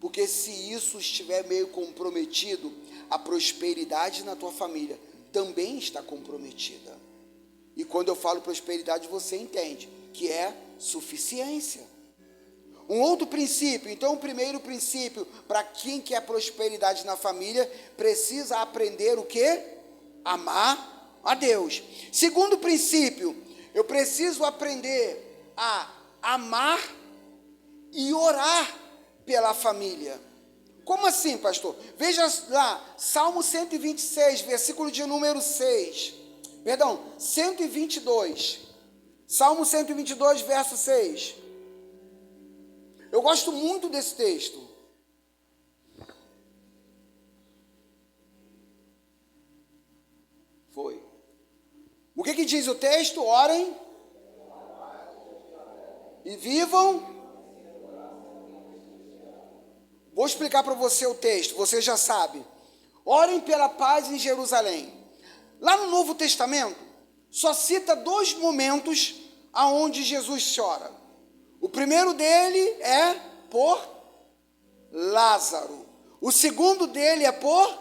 Porque se isso estiver meio comprometido, a prosperidade na tua família também está comprometida. E quando eu falo prosperidade, você entende que é suficiência. Um outro princípio, então o primeiro princípio, para quem quer prosperidade na família, precisa aprender o quê? Amar a Deus. Segundo princípio, eu preciso aprender a amar e orar pela família. Como assim, pastor? Veja lá, Salmo 126, versículo de número 6. Perdão, 122. Salmo 122, verso 6. Eu gosto muito desse texto. Foi. O que diz o texto? Orem e vivam. Vou explicar para você o texto, você já sabe. Orem pela paz em Jerusalém. Lá no Novo Testamento, só cita 2 momentos aonde Jesus chora. O primeiro dele é por Lázaro. O segundo dele é por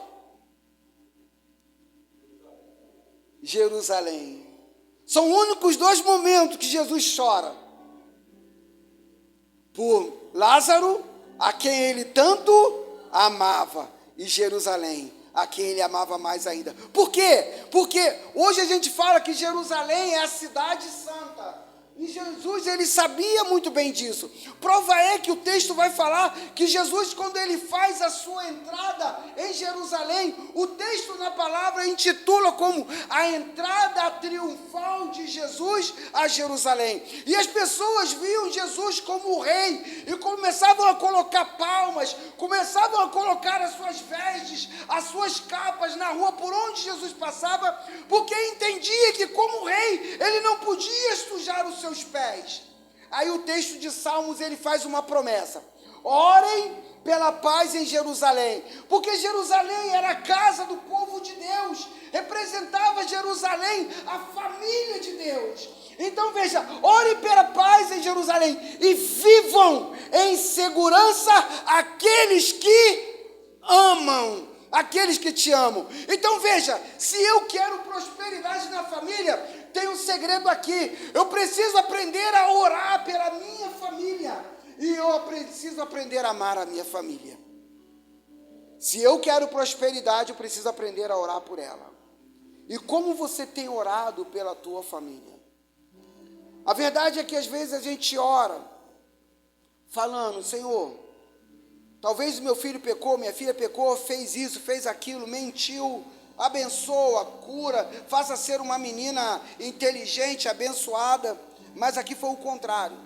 Jerusalém. São os únicos 2 momentos que Jesus chora. Por Lázaro, a quem ele tanto amava, e Jerusalém, a quem ele amava mais ainda. Por quê? Porque hoje a gente fala que Jerusalém é a cidade santa. E Jesus, ele sabia muito bem disso. Prova é que o texto vai falar que Jesus, quando ele faz a sua entrada em Jerusalém, o texto na palavra intitula como a entrada triunfal de Jesus a Jerusalém. E as pessoas viam Jesus como o rei e começavam a colocar palmas, começavam a colocar as suas vestes, as suas capas na rua por onde Jesus passava, porque entendia que como rei, ele não podia sujar os seus pés. Aí o texto de Salmos, ele faz uma promessa: orem pela paz em Jerusalém, porque Jerusalém era a casa do povo de Deus, representava Jerusalém, a família de Deus. Então veja, orem pela paz em Jerusalém e vivam em segurança aqueles que amam, aqueles que te amam. Então veja, se eu quero prosperidade na família, tem um segredo aqui. Eu preciso aprender a orar pela minha família. E eu preciso aprender a amar a minha família. Se eu quero prosperidade, eu preciso aprender a orar por ela. E como você tem orado pela tua família? A verdade é que às vezes a gente ora falando: Senhor, talvez meu filho pecou, minha filha pecou, fez isso, fez aquilo, mentiu. Abençoa, cura, faça ser uma menina inteligente, abençoada. Mas aqui foi o contrário.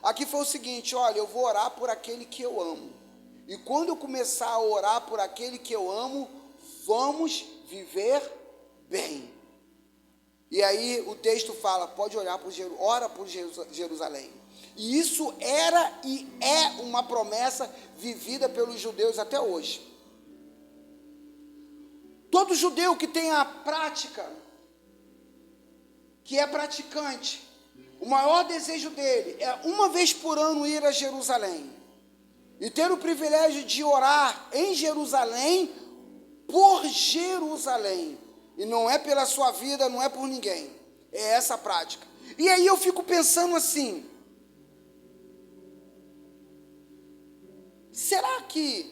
Aqui foi o seguinte: olha, eu vou orar por aquele que eu amo. E quando eu começar a orar por aquele que eu amo, vamos viver bem. E aí o texto fala: ora por Jerusalém. E isso era e é uma promessa vivida pelos judeus até hoje. Todo judeu que tem a prática, que é praticante, o maior desejo dele é uma vez por ano ir a Jerusalém e ter o privilégio de orar em Jerusalém, por Jerusalém. E não é pela sua vida, não é por ninguém. É essa a prática. E aí eu fico pensando assim, será que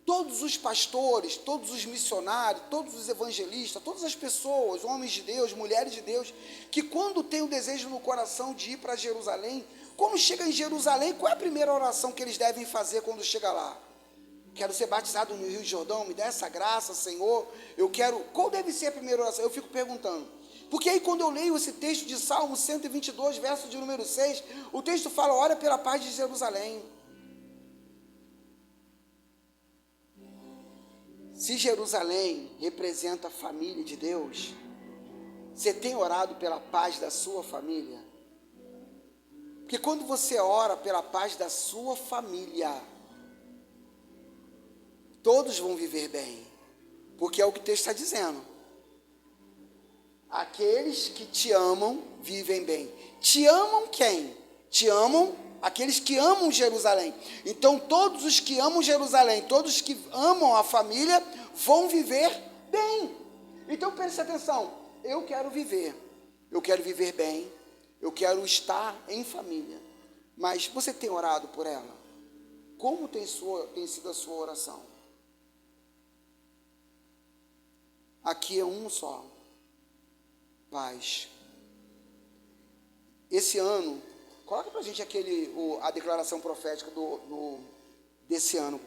todos os pastores, todos os missionários, todos os evangelistas, todas as pessoas, homens de Deus, mulheres de Deus, que quando tem o desejo no coração de ir para Jerusalém, quando chega em Jerusalém, qual é a primeira oração que eles devem fazer quando chega lá? Quero ser batizado no Rio Jordão, me dê essa graça, Senhor, eu quero... Qual deve ser a primeira oração? Eu fico perguntando. Porque aí quando eu leio esse texto de Salmo 122, verso de número 6, o texto fala, ora pela paz de Jerusalém. Se Jerusalém representa a família de Deus, você tem orado pela paz da sua família? Porque quando você ora pela paz da sua família, todos vão viver bem, porque é o que o texto está dizendo. Aqueles que te amam vivem bem. Te amam quem? Te amam aqueles que amam Jerusalém. Então todos os que amam Jerusalém, todos os que amam a família, vão viver bem. Então preste atenção, eu quero viver bem, eu quero estar em família. Mas você tem orado por ela? Como tem sido a sua oração? Aqui é um só, paz. Esse ano, coloca para a gente a declaração profética desse ano.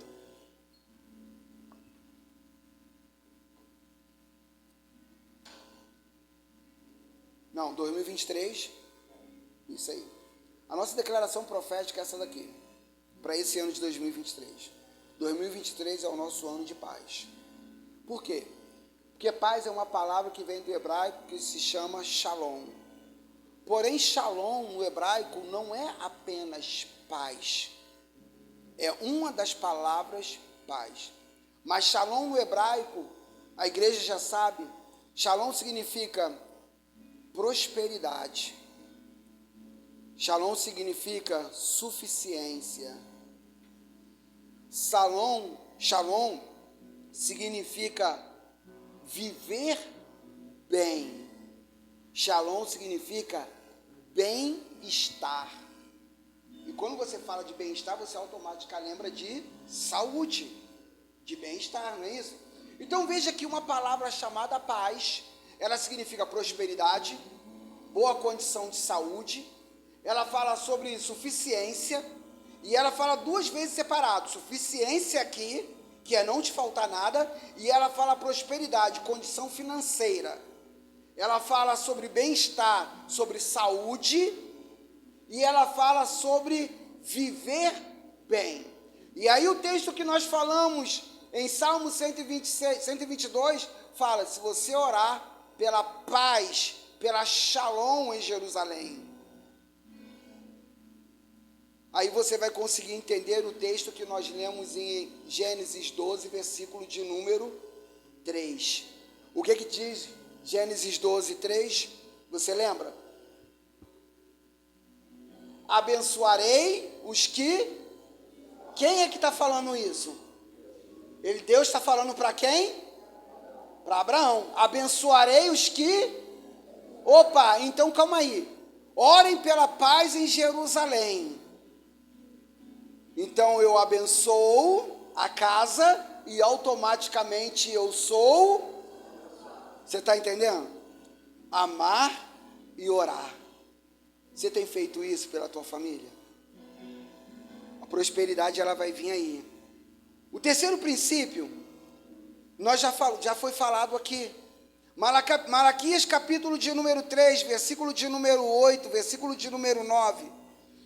Não, 2023, isso aí. A nossa declaração profética é essa daqui, para esse ano de 2023. 2023 é o nosso ano de paz. Por quê? Porque paz é uma palavra que vem do hebraico que se chama shalom. Porém, shalom no hebraico não é apenas paz. É uma das palavras paz. Mas shalom no hebraico, a igreja já sabe, shalom significa prosperidade. Shalom significa suficiência. Shalom significa viver bem. Shalom significa bem-estar. E quando você fala de bem-estar, você automaticamente lembra de saúde, de bem-estar, não é isso? Então veja que uma palavra chamada paz, ela significa prosperidade, boa condição de saúde, ela fala sobre suficiência, e ela fala duas vezes separado, suficiência aqui, que é não te faltar nada, e ela fala prosperidade, condição financeira. Ela fala sobre bem-estar, sobre saúde, e ela fala sobre viver bem. E aí o texto que nós falamos em Salmo 122, fala, se você orar pela paz, pela shalom em Jerusalém, aí você vai conseguir entender o texto que nós lemos em Gênesis 12, versículo de número 3. O que diz Gênesis 12, 3? Você lembra? Abençoarei os que... Quem é que está falando isso? Deus está falando para quem? Para Abraão. Abençoarei os que... Opa, então calma aí. Orem pela paz em Jerusalém. Então eu abençoo a casa e automaticamente eu sou... Você está entendendo? Amar e orar. Você tem feito isso pela tua família? A prosperidade ela vai vir aí. O terceiro princípio, já foi falado aqui. Malaquias capítulo de número 3, versículo de número 8, versículo de número 9.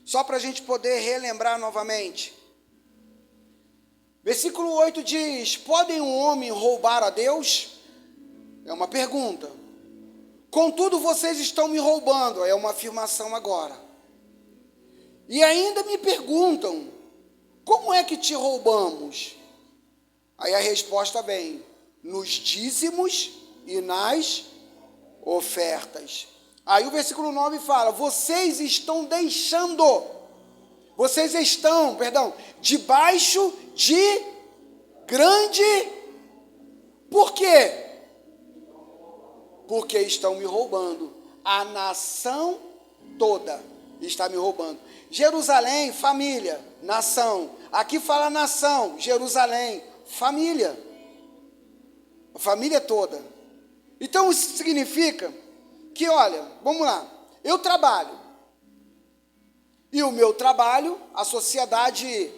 Só para a gente poder relembrar novamente. Versículo 8 diz, podem um homem roubar a Deus? É uma pergunta. Contudo, vocês estão me roubando. É uma afirmação agora. E ainda me perguntam: como é que te roubamos? Aí a resposta vem: nos dízimos e nas ofertas. Aí o versículo 9 fala: vocês estão debaixo de grande. Por quê? Porque estão me roubando. A nação toda está me roubando. Jerusalém, família, nação. Aqui fala nação, Jerusalém, família. A família toda. Então isso significa que, olha, vamos lá, eu trabalho. E o meu trabalho, a sociedade,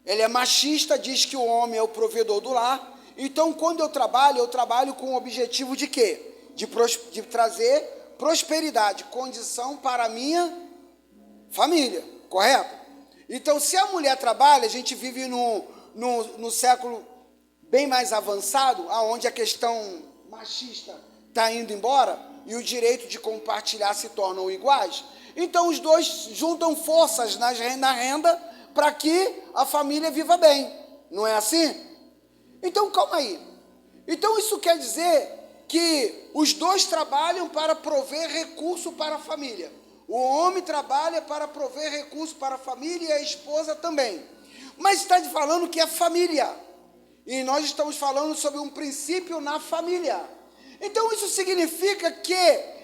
ela é machista, diz que o homem é o provedor do lar. Então, quando eu trabalho com o objetivo de quê? De trazer prosperidade, condição para a minha família, correto? Então, se a mulher trabalha, a gente vive no século bem mais avançado, onde a questão machista está indo embora e o direito de compartilhar se tornam iguais. Então, os dois juntam forças na renda para que a família viva bem. Não é assim? Então, calma aí. Então, isso quer dizer que os dois trabalham para prover recurso para a família. O homem trabalha para prover recurso para a família e a esposa também. Mas está falando que é família. E nós estamos falando sobre um princípio na família. Então, isso significa que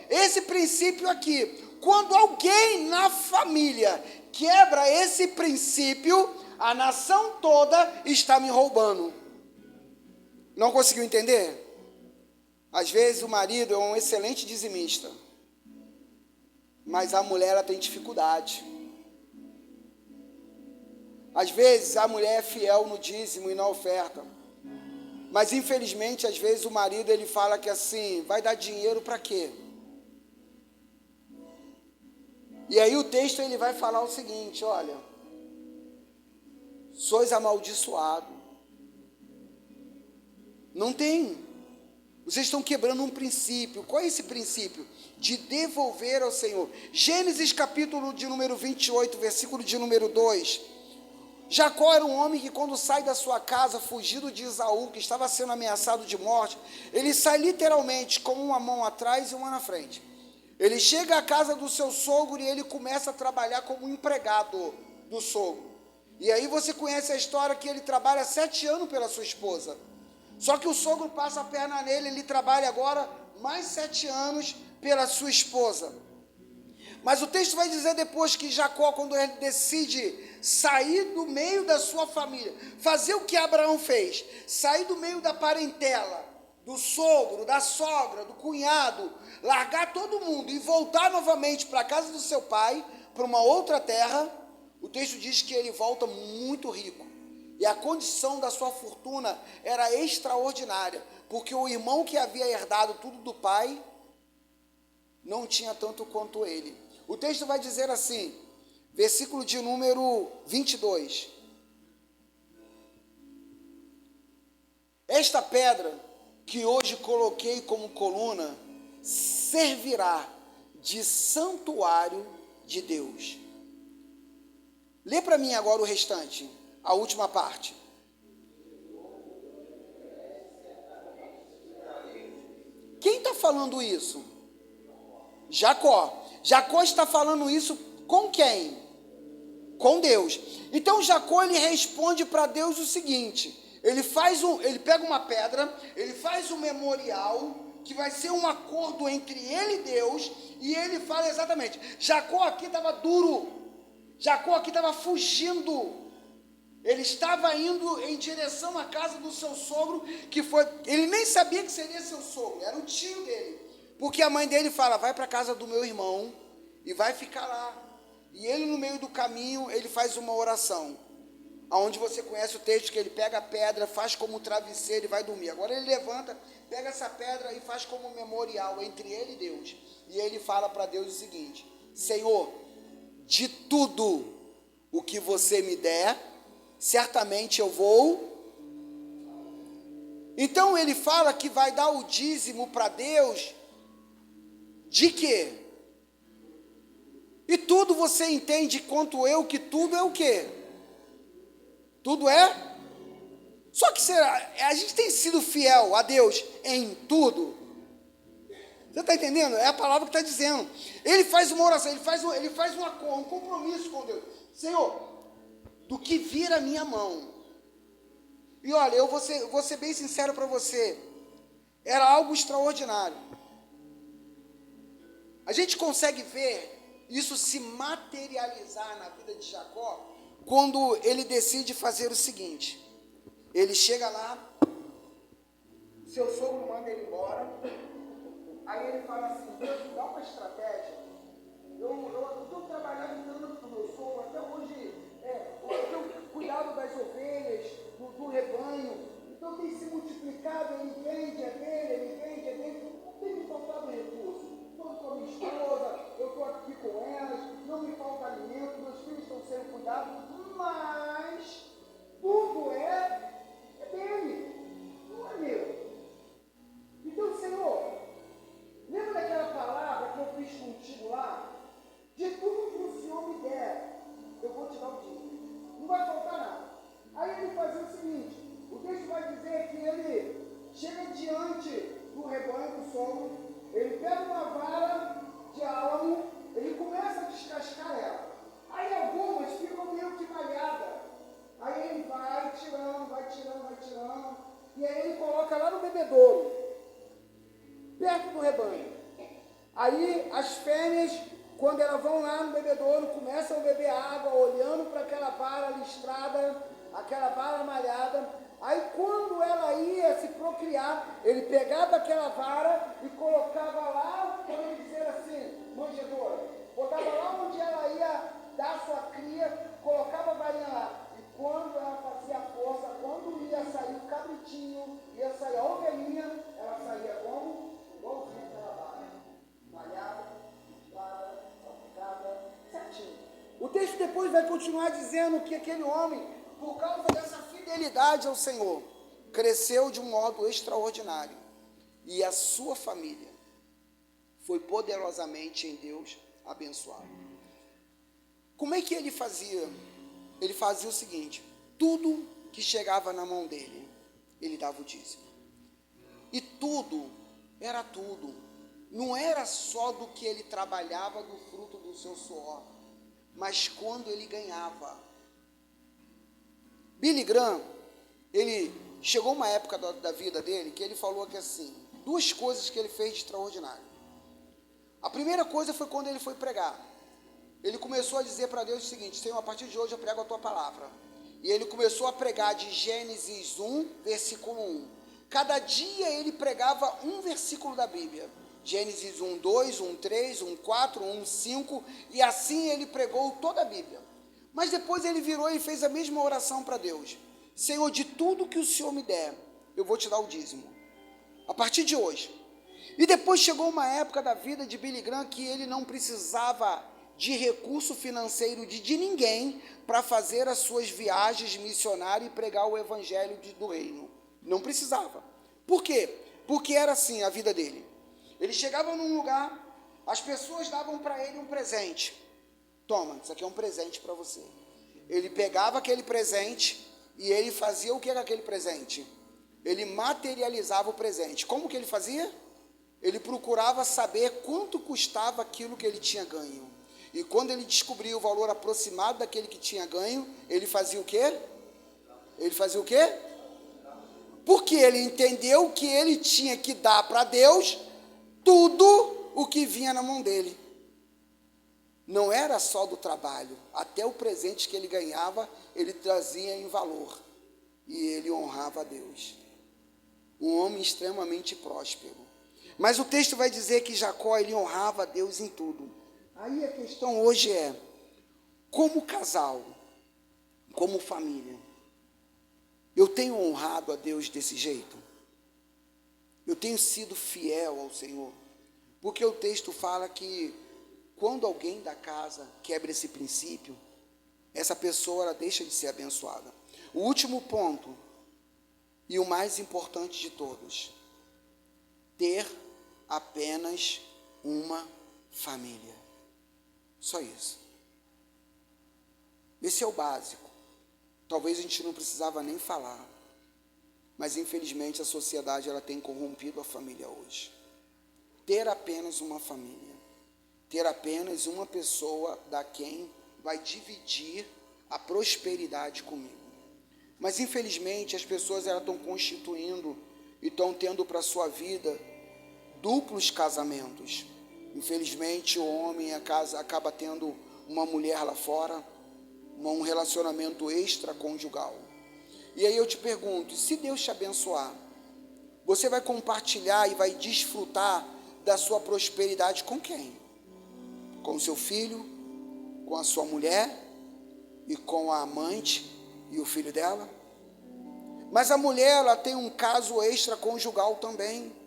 esse princípio aqui, quando alguém na família quebra esse princípio, a nação toda está me roubando. Não conseguiu entender? Às vezes o marido é um excelente dizimista, mas a mulher ela tem dificuldade. Às vezes a mulher é fiel no dízimo e na oferta, mas infelizmente às vezes o marido ele fala que assim, vai dar dinheiro para quê? E aí o texto ele vai falar o seguinte: olha, sois amaldiçoado. Não tem. Vocês estão quebrando um princípio. Qual é esse princípio? De devolver ao Senhor. Gênesis capítulo de número 28, versículo de número 2. Jacó era um homem que quando sai da sua casa, fugido de Esaú, que estava sendo ameaçado de morte, ele sai literalmente com uma mão atrás e uma na frente. Ele chega à casa do seu sogro e ele começa a trabalhar como empregado do sogro. E aí você conhece a história que ele trabalha 7 anos pela sua esposa. Só que o sogro passa a perna nele, ele trabalha agora mais 7 anos pela sua esposa. Mas o texto vai dizer depois que Jacó, quando ele decide sair do meio da sua família, fazer o que Abraão fez, sair do meio da parentela, do sogro, da sogra, do cunhado, largar todo mundo e voltar novamente para a casa do seu pai, para uma outra terra, o texto diz que ele volta muito rico. E a condição da sua fortuna era extraordinária, porque o irmão que havia herdado tudo do pai não tinha tanto quanto ele. O texto vai dizer assim, versículo de número 22. Esta pedra que hoje coloquei como coluna servirá de santuário de Deus. Lê para mim agora o restante. A última parte. Quem está falando isso? Jacó. Jacó está falando isso com quem? Com Deus. Então Jacó ele responde para Deus o seguinte: ele pega uma pedra, ele faz um memorial que vai ser um acordo entre ele e Deus, e ele fala exatamente. Jacó aqui estava duro. Jacó aqui estava fugindo. Ele estava indo em direção à casa do seu sogro, ele nem sabia que seria seu sogro, era o tio dele, porque a mãe dele fala, vai para a casa do meu irmão, e vai ficar lá, e ele no meio do caminho, ele faz uma oração, onde você conhece o texto, que ele pega a pedra, faz como um travesseiro e vai dormir. Agora ele levanta, pega essa pedra e faz como um memorial entre ele e Deus, e ele fala para Deus o seguinte: Senhor, de tudo o que você me der, certamente eu vou. Então ele fala que vai dar o dízimo para Deus, de quê? E tudo você entende quanto eu que tudo é o quê? Tudo é? Só que a gente tem sido fiel a Deus em tudo. Você está entendendo? É a palavra que está dizendo. Ele faz uma oração, ele faz um compromisso com Deus. Senhor, do que vir a minha mão. E olha, eu vou ser bem sincero para você. Era algo extraordinário. A gente consegue ver isso se materializar na vida de Jacó quando ele decide fazer o seguinte. Ele chega lá, seu sogro manda ele embora, aí ele fala assim, Deus, me dá uma estratégia. Eu estou trabalhando tanto com o meu sogro, até hoje eu tenho cuidado das ovelhas, do rebanho, então tem se multiplicado, ele vende a dele, não tem me faltado recurso. Estou com a minha esposa, eu estou aqui com elas, não me falta alimento, meus filhos estão sendo cuidados, mas tudo é dele, não é meu. Então, Senhor, lembra daquela palavra que eu fiz contigo lá? De tudo que o Senhor me der, eu vou te dar o dízimo. Não vai faltar nada. Aí ele fazia o seguinte, o texto vai dizer que ele chega diante do rebanho do sogro, ele pega uma vara de álamo, ele começa a descascar ela. Aí algumas ficam meio que malhadas. Aí ele vai tirando, e aí ele coloca lá no bebedouro, perto do rebanho. Aí as fêmeas, quando elas vão lá no bebedouro, começam a beber água, olhando para aquela vara listrada, aquela vara malhada. Aí quando ela ia se procriar, ele pegava aquela vara e colocava lá, vamos dizer assim, manjedoura, botava lá onde ela ia dar sua cria, colocava a varinha lá. E quando ela fazia força, quando ia sair o cabritinho, ia sair a ovelhinha, ela saía como? Igualzinho aquela vara, malhada, listrada, salpicada, certinho. O texto depois vai continuar dizendo que aquele homem, por causa dessa fidelidade ao Senhor, cresceu de um modo extraordinário. E a sua família foi poderosamente em Deus abençoada. Como é que ele fazia? Ele fazia o seguinte, tudo que chegava na mão dele, ele dava o dízimo. E tudo, era tudo. Não era só do que ele trabalhava, do fruto do seu suor, mas quando ele ganhava. Billy Graham, ele chegou uma época da vida dele que ele falou que assim, duas coisas que ele fez de extraordinário. A primeira coisa foi quando ele foi pregar. Ele começou a dizer para Deus o seguinte, Senhor, a partir de hoje eu prego a tua palavra. E ele começou a pregar de Gênesis 1, versículo 1. Cada dia ele pregava um versículo da Bíblia. Gênesis 1, 2, 1, 3, 1, 4, 1, 5. E assim ele pregou toda a Bíblia. Mas depois ele virou e fez a mesma oração para Deus. Senhor, de tudo que o Senhor me der, eu vou te dar o dízimo. A partir de hoje. E depois chegou uma época da vida de Billy Graham que ele não precisava de recurso financeiro de ninguém para fazer as suas viagens missionárias e pregar o evangelho do reino. Não precisava. Por quê? Porque era assim a vida dele. Ele chegava num lugar, as pessoas davam para ele um presente. Toma, isso aqui é um presente para você. Ele pegava aquele presente e ele fazia o que era aquele presente? Ele materializava o presente. Como que ele fazia? Ele procurava saber quanto custava aquilo que ele tinha ganho. E quando ele descobriu o valor aproximado daquele que tinha ganho, ele fazia o quê? Ele fazia o quê? Porque ele entendeu que ele tinha que dar para Deus tudo o que vinha na mão dele. Não era só do trabalho, até o presente que ele ganhava, ele trazia em valor. E ele honrava a Deus. Um homem extremamente próspero. Mas o texto vai dizer que Jacó, ele honrava a Deus em tudo. Aí a questão hoje é, como casal, como família, eu tenho honrado a Deus desse jeito? Eu tenho sido fiel ao Senhor? Porque o texto fala que quando alguém da casa quebra esse princípio, essa pessoa ela deixa de ser abençoada. O último ponto, e o mais importante de todos, ter apenas uma família. Só isso. Esse é o básico. Talvez a gente não precisava nem falar. Mas infelizmente a sociedade ela tem corrompido a família hoje. Ter apenas uma família. Ter apenas uma pessoa da quem vai dividir a prosperidade comigo. Mas infelizmente as pessoas elas estão constituindo e estão tendo para a sua vida duplos casamentos. Infelizmente o homem acaba tendo uma mulher lá fora, um relacionamento extraconjugal. E aí eu te pergunto, se Deus te abençoar, você vai compartilhar e vai desfrutar da sua prosperidade com quem? Com o seu filho, com a sua mulher e com a amante e o filho dela? Mas a mulher, ela tem um caso extraconjugal também.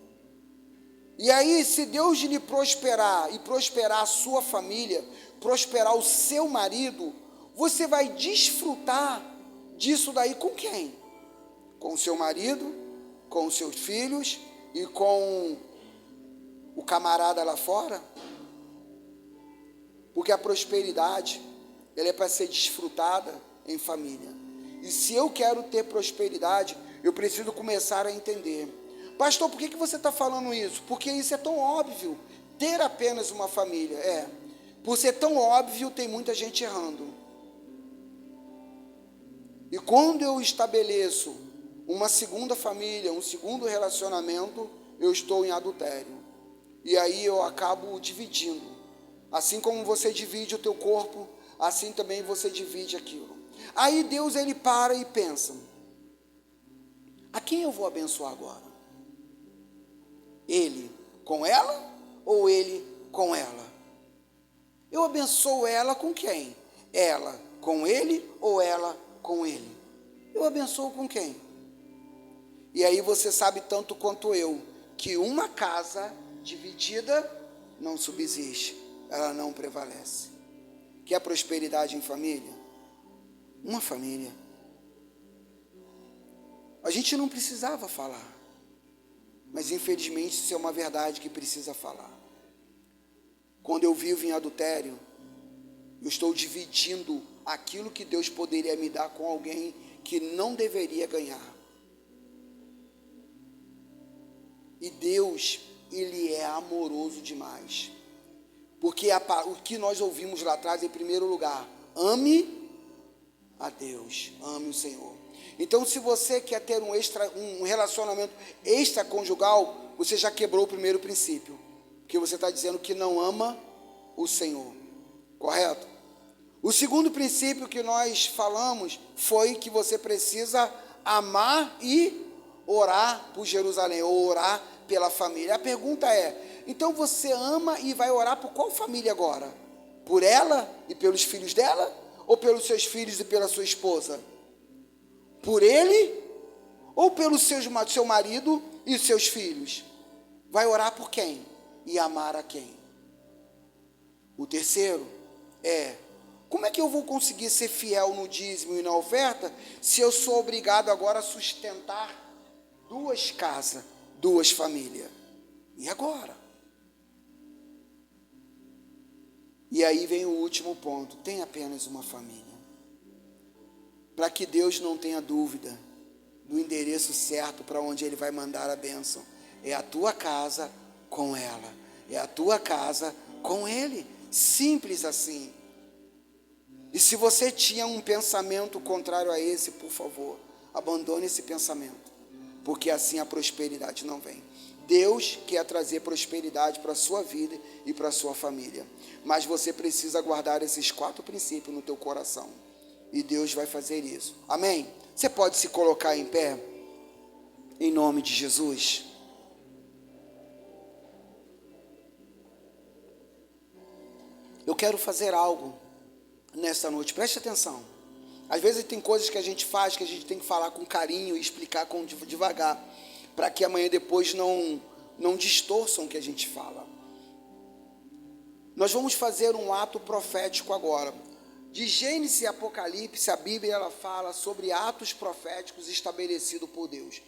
E aí, se Deus lhe prosperar e prosperar a sua família, prosperar o seu marido, você vai desfrutar disso daí com quem? Com o seu marido, com os seus filhos e com o camarada lá fora? Porque a prosperidade, ela é para ser desfrutada em família. E se eu quero ter prosperidade, eu preciso começar a entender. Pastor, por que você está falando isso? Porque isso é tão óbvio, ter apenas uma família. Por ser tão óbvio, tem muita gente errando. E quando eu estabeleço uma segunda família, um segundo relacionamento, eu estou em adultério. E aí eu acabo dividindo. Assim como você divide o teu corpo, assim também você divide aquilo. Aí Deus ele para e pensa: a quem eu vou abençoar agora? Ele com ela ou ele com ela? Eu abençoo ela com quem? Ela com ele ou ela com ele? Eu abençoo com quem? E aí você sabe tanto quanto eu que uma casa dividida não subsiste, ela não prevalece. Quer prosperidade em família? Uma família. A gente não precisava falar, mas infelizmente isso é uma verdade que precisa falar. Quando eu vivo em adultério, eu estou dividindo aquilo que Deus poderia me dar com alguém que não deveria ganhar. E Deus, Ele é amoroso demais. Porque o que nós ouvimos lá atrás, em primeiro lugar, ame a Deus, ame o Senhor. Então, se você quer ter um relacionamento extraconjugal, você já quebrou o primeiro princípio. Porque você está dizendo que não ama o Senhor. Correto? O segundo princípio que nós falamos foi que você precisa amar e orar por Jerusalém, ou orar pela família. A pergunta é, então você ama e vai orar por qual família agora? Por ela e pelos filhos dela? Ou pelos seus filhos e pela sua esposa? Por ele ou pelo seu marido e seus filhos? Vai orar por quem? E amar a quem? O terceiro é, como é que eu vou conseguir ser fiel no dízimo e na oferta se eu sou obrigado agora a sustentar duas casas, duas famílias? E agora? E aí vem o último ponto, tem apenas uma família. Para que Deus não tenha dúvida do endereço certo para onde Ele vai mandar a bênção. É a tua casa com ela, é a tua casa com Ele. Simples assim. E se você tinha um pensamento contrário a esse, por favor, abandone esse pensamento, porque assim a prosperidade não vem. Deus quer trazer prosperidade para a sua vida e para a sua família, mas você precisa guardar esses 4 princípios no teu coração, e Deus vai fazer isso. Amém? Você pode se colocar em pé, em nome de Jesus. Eu quero fazer algo nessa noite, preste atenção. Às vezes tem coisas que a gente faz que a gente tem que falar com carinho e explicar devagar, para que amanhã depois não distorçam o que a gente fala. Nós vamos fazer um ato profético agora. De Gênesis e Apocalipse, a Bíblia ela fala sobre atos proféticos estabelecidos por Deus.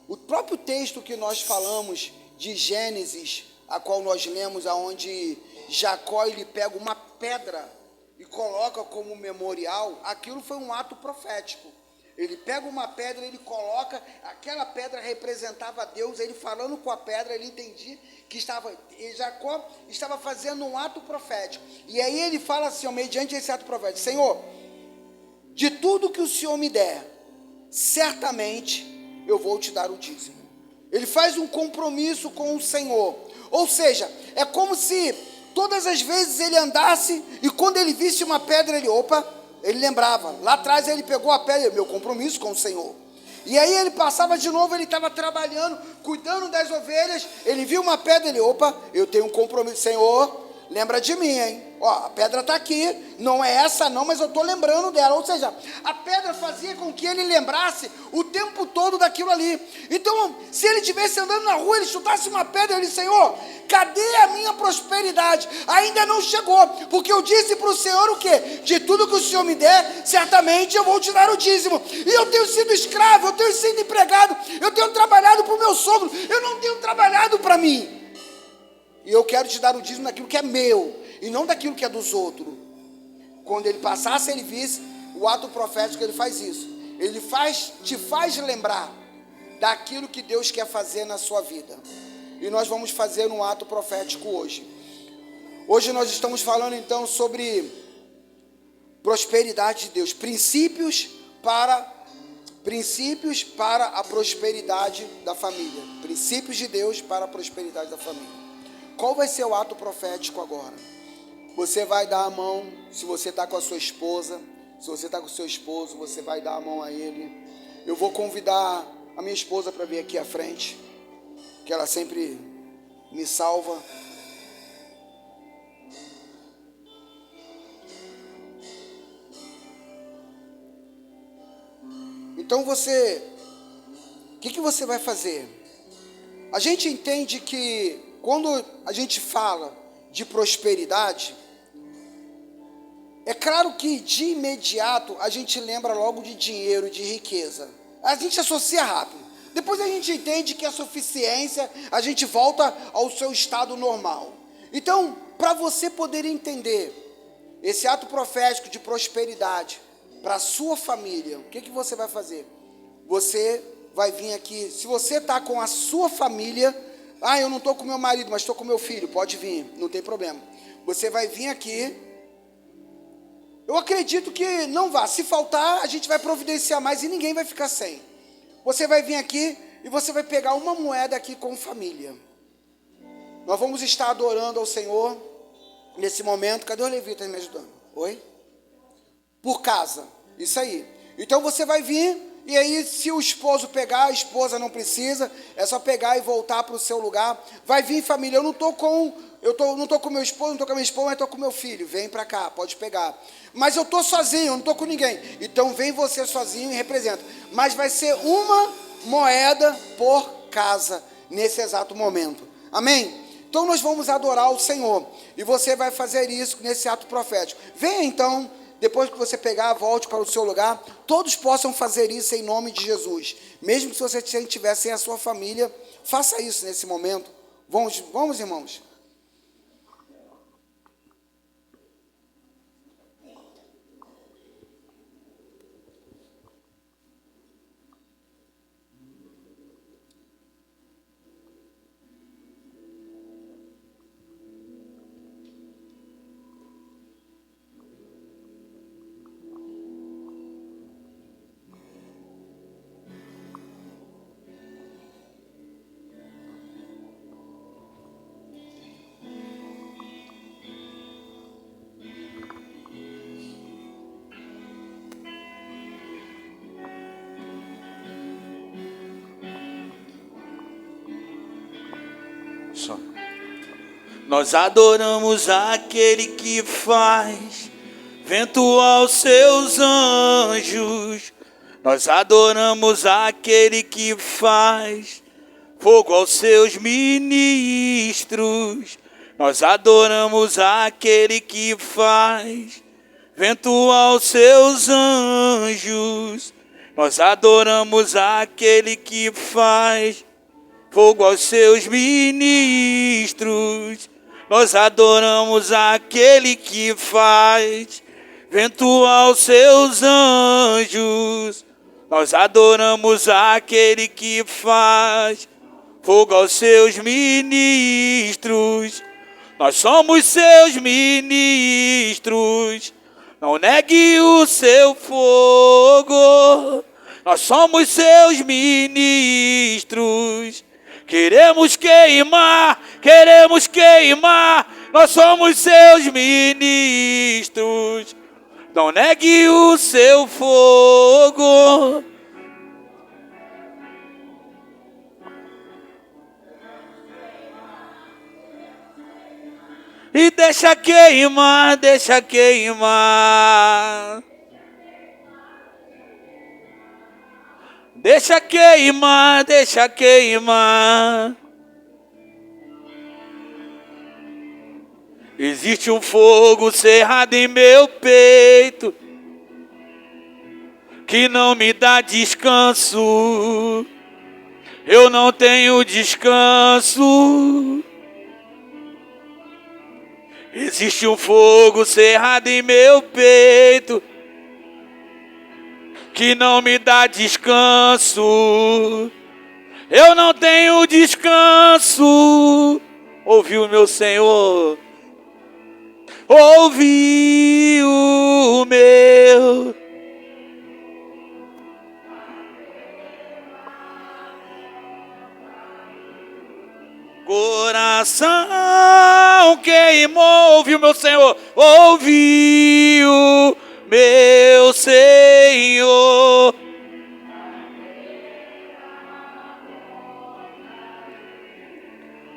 O próprio texto que nós falamos de Gênesis a qual nós lemos, aonde Jacó ele pega uma pedra e coloca como memorial, aquilo foi um ato profético. Ele pega uma pedra, ele coloca, aquela pedra representava Deus, ele falando com a pedra, ele entendia que Jacó estava fazendo um ato profético. E aí ele fala assim, mediante esse ato profético: Senhor, de tudo que o Senhor me der, certamente eu vou te dar o dízimo. Ele faz um compromisso com o Senhor. Ou seja, é como se todas as vezes ele andasse e quando ele visse uma pedra, ele lembrava. Lá atrás ele pegou a pedra, meu compromisso com o Senhor. E aí ele passava de novo, ele estava trabalhando, cuidando das ovelhas, ele viu uma pedra, eu tenho um compromisso, Senhor, lembra de mim, hein? A pedra está aqui, não é essa não, mas eu estou lembrando dela. Ou seja, a pedra fazia com que ele lembrasse o tempo todo daquilo ali. Então, se ele estivesse andando na rua, ele chutasse uma pedra, ele disse: Senhor, cadê a minha prosperidade? Ainda não chegou, porque eu disse para o Senhor o quê? De tudo que o Senhor me der, certamente eu vou te dar o dízimo. E eu tenho sido escravo, eu tenho sido empregado, eu tenho trabalhado para o meu sogro, eu não tenho trabalhado para mim. E eu quero te dar o dízimo daquilo que é meu, e não daquilo que é dos outros. Quando ele passasse, ele visse o ato profético, ele faz isso. Ele te faz lembrar daquilo que Deus quer fazer na sua vida. E nós vamos fazer um ato profético hoje. Hoje nós estamos falando então sobre prosperidade de Deus, princípios para a prosperidade da família. Princípios de Deus para a prosperidade da família. Qual vai ser o ato profético agora? Você vai dar a mão, se você está com a sua esposa, se você está com o seu esposo, você vai dar a mão a ele. Eu vou convidar a minha esposa para vir aqui à frente, que ela sempre me salva. Então o que você vai fazer? A gente entende que quando a gente fala de prosperidade, é claro que de imediato a gente lembra logo de dinheiro, de riqueza. A gente associa rápido. Depois a gente entende que a suficiência, a gente volta ao seu estado normal. Então, para você poder entender esse ato profético de prosperidade para a sua família, o que você vai fazer? Você vai vir aqui, se você está com a sua família, eu não estou com meu marido, mas estou com meu filho, pode vir, não tem problema. Você vai vir aqui, eu acredito que não vá, se faltar, a gente vai providenciar mais e ninguém vai ficar sem. Você vai vir aqui e você vai pegar uma moeda aqui com família. Nós vamos estar adorando ao Senhor nesse momento. Cadê o levita me ajudando? Oi? Por casa, isso aí. Então você vai vir, e aí se o esposo pegar, a esposa não precisa, é só pegar e voltar para o seu lugar. Vai vir família, eu não estou com meu esposo, não estou com a minha esposa, mas estou com meu filho. Vem para cá, pode pegar. Mas eu estou sozinho, eu não estou com ninguém. Então vem você sozinho e representa. Mas vai ser uma moeda por casa, nesse exato momento. Amém? Então nós vamos adorar o Senhor. E você vai fazer isso nesse ato profético. Venha então, depois que você pegar, volte para o seu lugar. Todos possam fazer isso em nome de Jesus. Mesmo se você estiver sem a sua família, faça isso nesse momento. Vamos, irmãos. Nós adoramos aquele que faz vento aos seus anjos. Nós adoramos aquele que faz fogo aos seus ministros. Nós adoramos aquele que faz vento aos seus anjos. Nós adoramos aquele que faz fogo aos seus ministros. Nós adoramos aquele que faz vento aos seus anjos. Nós adoramos aquele que faz fogo aos seus ministros. Nós somos seus ministros. Não negue o seu fogo. Nós somos seus ministros. Queremos queimar, queremos queimar. Nós somos seus ministros. Não negue o seu fogo. E deixa queimar, deixa queimar. Deixa queimar, deixa queimar. Existe um fogo cerrado em meu peito que não me dá descanso. Eu não tenho descanso. Existe um fogo cerrado em meu peito que não me dá descanso. Eu não tenho descanso. Ouviu, meu Senhor? Ouviu o meu. Coração queimou, ouviu, meu Senhor? Ouviu, meu Senhor.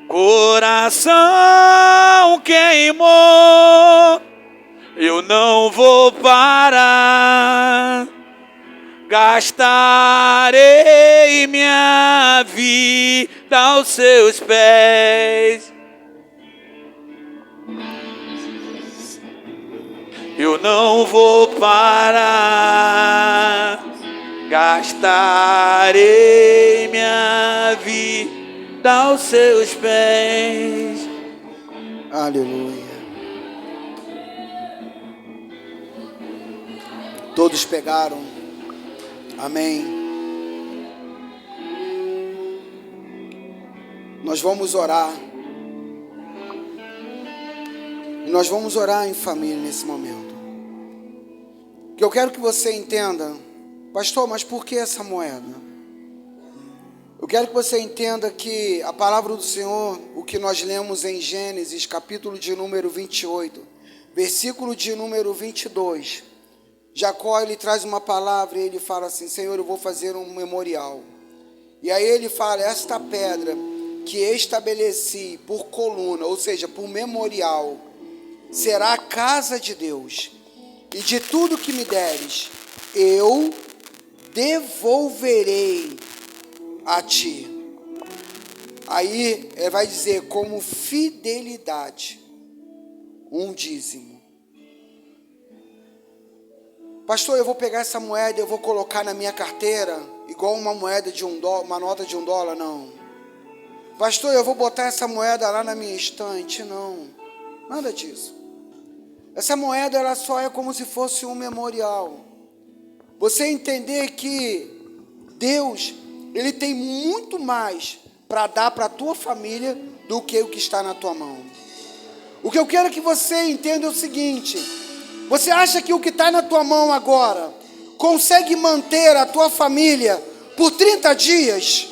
Coração queimou, eu não vou parar. Gastarei minha vida aos seus pés. Eu não vou parar. Gastarei minha vida aos seus pés. Aleluia. Todos pegaram. Amém. Nós vamos orar. E nós vamos orar em família nesse momento. Que eu quero que você entenda, pastor, mas por que essa moeda? Eu quero que você entenda que a palavra do Senhor, o que nós lemos em Gênesis, capítulo de número 28, versículo de número 22, Jacó, ele traz uma palavra e ele fala assim: Senhor, eu vou fazer um memorial. E aí ele fala: esta pedra que estabeleci por coluna, ou seja, por memorial, será a casa de Deus. E de tudo que me deres, eu devolverei a ti. Aí ele vai dizer, como fidelidade, um dízimo. Pastor, eu vou pegar essa moeda e eu vou colocar na minha carteira, igual uma moeda de $1, uma nota de $1, não. Pastor, eu vou botar essa moeda lá na minha estante, não. Nada disso. Essa moeda, ela só é como se fosse um memorial. Você entender que Deus, Ele tem muito mais para dar para a tua família do que o que está na tua mão. O que eu quero que você entenda é o seguinte: você acha que o que está na tua mão agora consegue manter a tua família por 30 dias?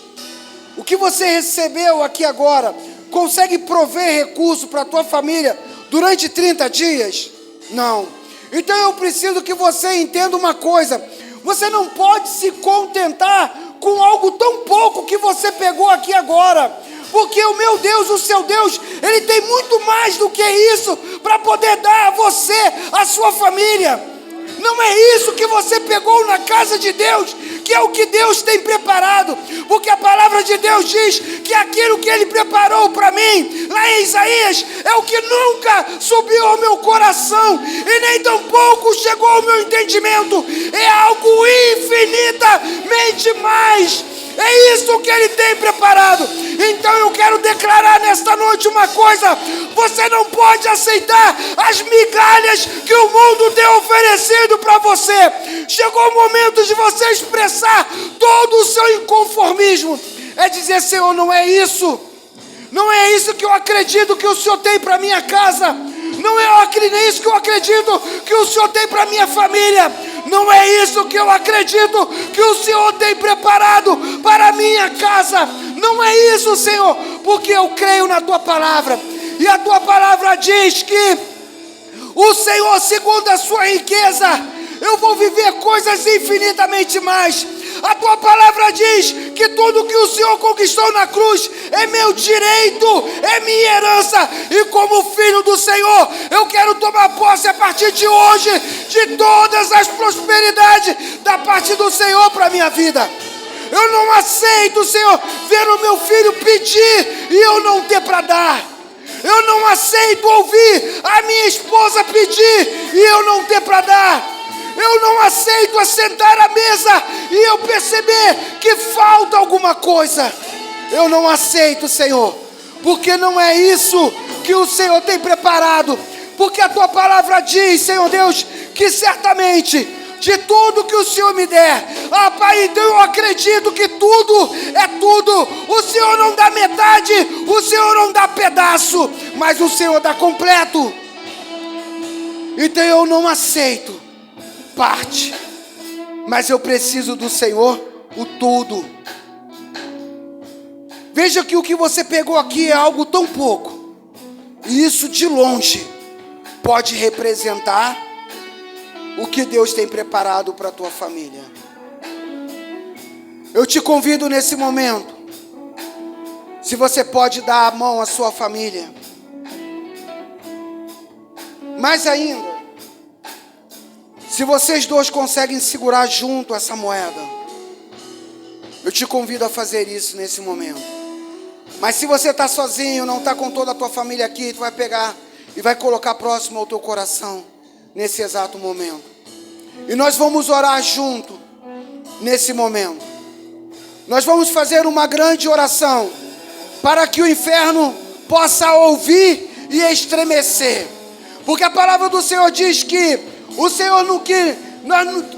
O que você recebeu aqui agora consegue prover recurso para a tua família durante 30 dias? Não. Então eu preciso que você entenda uma coisa: você não pode se contentar com algo tão pouco que você pegou aqui agora, porque o meu Deus, o seu Deus, Ele tem muito mais do que isso para poder dar a você, a sua família. Não é isso que você pegou na casa de Deus que é o que Deus tem preparado, porque a palavra de Deus diz que aquilo que Ele preparou para mim, lá em Isaías, é o que nunca subiu ao meu coração, e nem tampouco chegou ao meu entendimento, é algo infinitamente mais. É isso que Ele tem preparado. Então eu quero declarar nesta noite uma coisa: você não pode aceitar as migalhas que o mundo tem oferecido para você. Chegou o momento de você expressar todo o seu inconformismo. É dizer: Senhor, não é isso. Não é isso que eu acredito que o Senhor tem para minha casa. Não é isso que eu acredito que o Senhor tem para minha família. Não é isso que eu acredito que o Senhor tem preparado para a minha casa. Não é isso, Senhor, porque eu creio na Tua palavra. E a Tua palavra diz que o Senhor, segundo a sua riqueza, eu vou viver coisas infinitamente mais. A Tua palavra diz que tudo que o Senhor conquistou na cruz é meu direito, é minha herança. E como filho do Senhor, eu quero tomar posse a partir de hoje de todas as prosperidades da parte do Senhor para a minha vida. Eu não aceito, Senhor, ver o meu filho pedir e eu não ter para dar. Eu não aceito ouvir a minha esposa pedir e eu não ter para dar. Eu não aceito assentar à mesa e eu perceber que falta alguma coisa. Eu não aceito, Senhor, porque não é isso que o Senhor tem preparado. Porque a Tua palavra diz, Senhor Deus, que certamente de tudo que o Senhor me der, Pai, então eu acredito que tudo é tudo. O Senhor não dá metade, o Senhor não dá pedaço, mas o Senhor dá completo. Então eu não aceito parte, mas eu preciso do Senhor o tudo. Veja que o que você pegou aqui é algo tão pouco, e isso de longe pode representar o que Deus tem preparado para a tua família. Eu te convido nesse momento, se você pode dar a mão à sua família, mais ainda, se vocês dois conseguem segurar junto essa moeda, eu te convido a fazer isso nesse momento. Mas se você está sozinho, não está com toda a tua família aqui, tu vai pegar e vai colocar próximo ao teu coração nesse exato momento. E nós vamos orar junto nesse momento. Nós vamos fazer uma grande oração para que o inferno possa ouvir e estremecer. Porque a palavra do Senhor diz que o Senhor,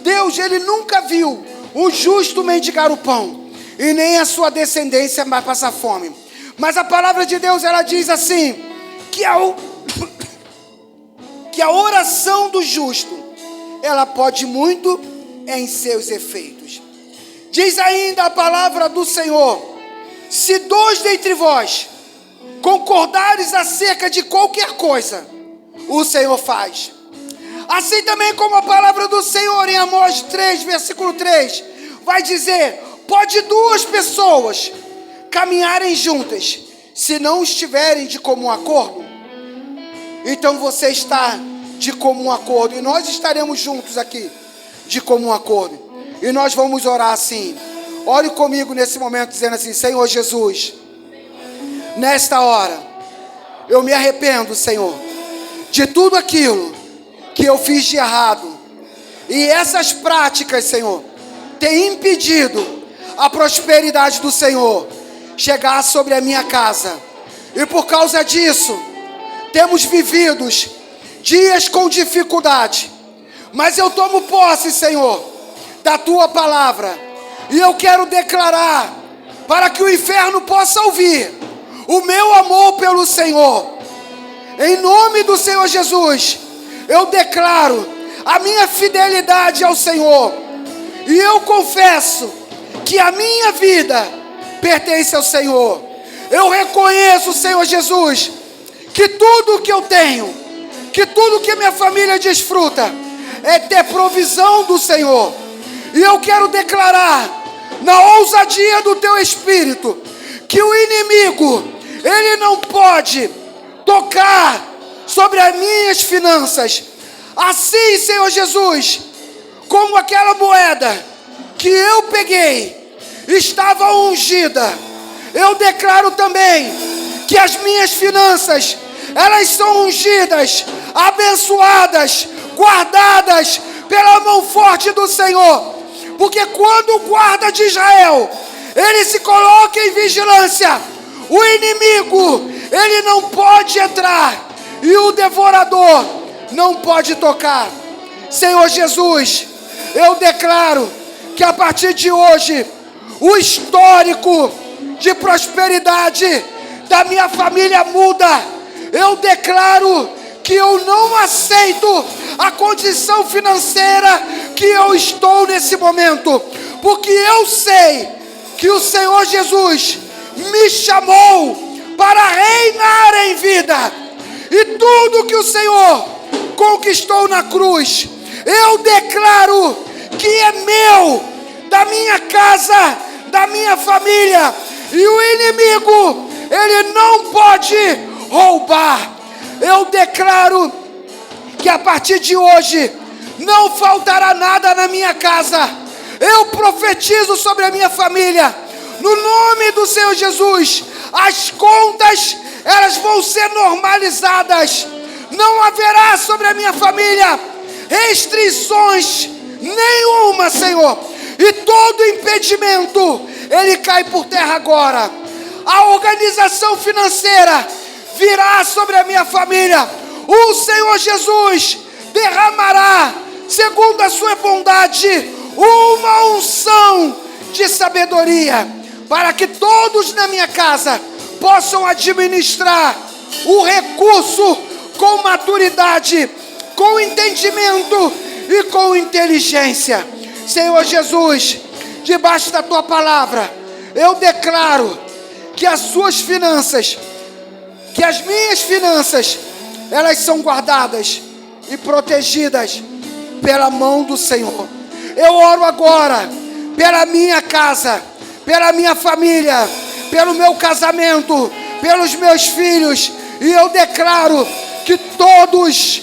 Deus, Ele nunca viu um justo mendigar o pão, e nem a sua descendência vai passar fome. Mas a palavra de Deus, ela diz assim, que a oração do justo, ela pode muito em seus efeitos. Diz ainda a palavra do Senhor: se dois dentre vós concordares acerca de qualquer coisa, o Senhor faz. Assim também como a palavra do Senhor em Amós 3, versículo 3, vai dizer: pode duas pessoas caminharem juntas, se não estiverem de comum acordo. Então você está de comum acordo, e nós estaremos juntos aqui, de comum acordo. E nós vamos orar assim. Ore comigo nesse momento, dizendo assim: Senhor Jesus, nesta hora, eu me arrependo, Senhor, de tudo aquilo que eu fiz de errado, e essas práticas, Senhor, têm impedido a prosperidade do Senhor chegar sobre a minha casa, e por causa disso, temos vivido dias com dificuldade, mas eu tomo posse, Senhor, da Tua palavra, e eu quero declarar, para que o inferno possa ouvir, o meu amor pelo Senhor. Em nome do Senhor Jesus, eu declaro a minha fidelidade ao Senhor, e eu confesso que a minha vida pertence ao Senhor. Eu reconheço, Senhor Jesus, que tudo que eu tenho, que tudo que minha família desfruta, é ter provisão do Senhor. E eu quero declarar, na ousadia do Teu Espírito, que o inimigo, ele não pode tocar sobre as minhas finanças. Assim, Senhor Jesus, como aquela moeda que eu peguei estava ungida. Eu declaro também que as minhas finanças, elas são ungidas, abençoadas, guardadas pela mão forte do Senhor. Porque quando o guarda de Israel, ele se coloca em vigilância, o inimigo, ele não pode entrar e o devorador não pode tocar. Senhor Jesus, eu declaro que a partir de hoje, o histórico de prosperidade da minha família muda. Eu declaro que eu não aceito a condição financeira que eu estou nesse momento, porque eu sei que o Senhor Jesus me chamou para reinar em vida, e tudo que o Senhor conquistou na cruz, eu declaro que é meu, da minha casa, da minha família, e o inimigo, ele não pode roubar. Eu declaro que a partir de hoje não faltará nada na minha casa. Eu profetizo sobre a minha família, no nome do Senhor Jesus, as contas, elas vão ser normalizadas. Não haverá sobre a minha família restrições nenhuma, Senhor. E todo impedimento, ele cai por terra agora. A organização financeira virá sobre a minha família. O Senhor Jesus derramará, segundo a sua bondade, uma unção de sabedoria, para que todos na minha casa possam administrar o recurso com maturidade, com entendimento e com inteligência. Senhor Jesus, debaixo da tua palavra, eu declaro que as suas finanças, que as minhas finanças, elas são guardadas e protegidas pela mão do Senhor. Eu oro agora pela minha casa, pela minha família, pelo meu casamento, pelos meus filhos, e eu declaro que todos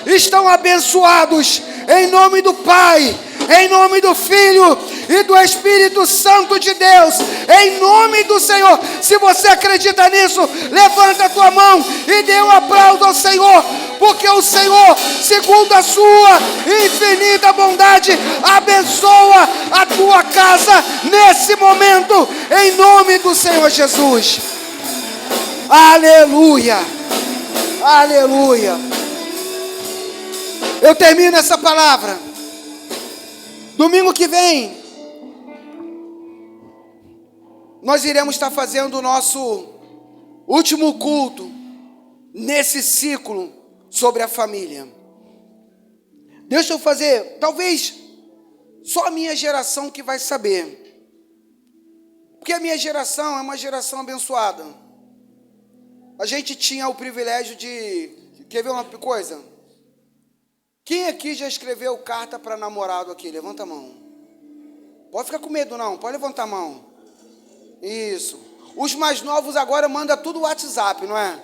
estão abençoados, em nome do Pai, em nome do Filho e do Espírito Santo de Deus, em nome do Senhor. Se você acredita nisso, levanta a tua mão e dê um aplauso ao Senhor, porque o Senhor, segundo a sua infinita bondade, abençoa a tua casa nesse momento, em nome do Senhor Jesus. Aleluia, aleluia. Eu termino essa palavra. Domingo que vem, nós iremos estar fazendo o nosso último culto nesse ciclo sobre a família. Deixa eu fazer, talvez só a minha geração que vai saber, porque a minha geração é uma geração abençoada. A gente tinha o privilégio de... Quer ver uma coisa? Quem aqui já escreveu carta para namorado aqui? Levanta a mão. Pode ficar com medo não, pode levantar a mão. Isso. Os mais novos agora mandam tudo WhatsApp, não é?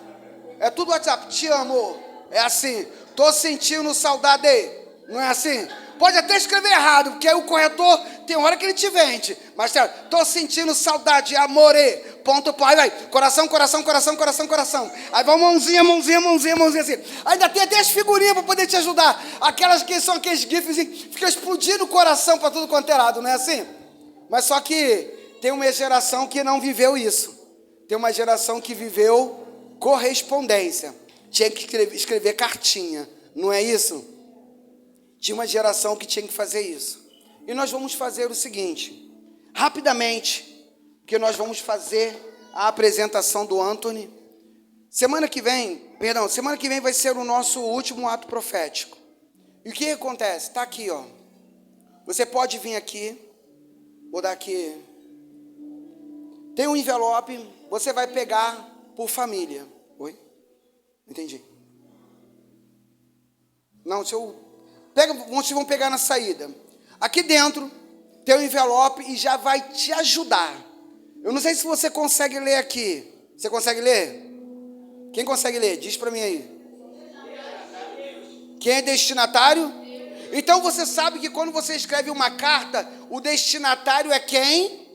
É tudo WhatsApp. Te amo. É assim. Tô sentindo saudade. Não é assim? Pode até escrever errado, porque aí o corretor tem hora que ele te vende. Mas sério, tô sentindo saudade, amore. Ponto, pai, vai. Coração, coração, coração, coração, coração. Aí vai mãozinha, mãozinha, mãozinha, mãozinha assim. Ainda tem até as figurinhas para poder te ajudar. Aquelas que são aqueles gifs que ficam explodindo o coração para tudo quanto é lado, não é assim? Mas só que tem uma geração que não viveu isso. Tem uma geração que viveu correspondência. Tinha que escrever cartinha, não é isso? Tinha uma geração que tinha que fazer isso. E nós vamos fazer o seguinte, rapidamente, que nós vamos fazer a apresentação do Anthony. Semana que vem vai ser o nosso último ato profético. E o que acontece? Está aqui, ó. Você pode vir aqui, vou dar aqui. Tem um envelope, você vai pegar por família. Oi? Entendi. Não, vocês vão pegar na saída. Aqui dentro tem um envelope e já vai te ajudar. Eu não sei se você consegue ler aqui. Você consegue ler? Quem consegue ler? Diz para mim aí. Quem é destinatário? Então você sabe que quando você escreve uma carta, o destinatário é quem?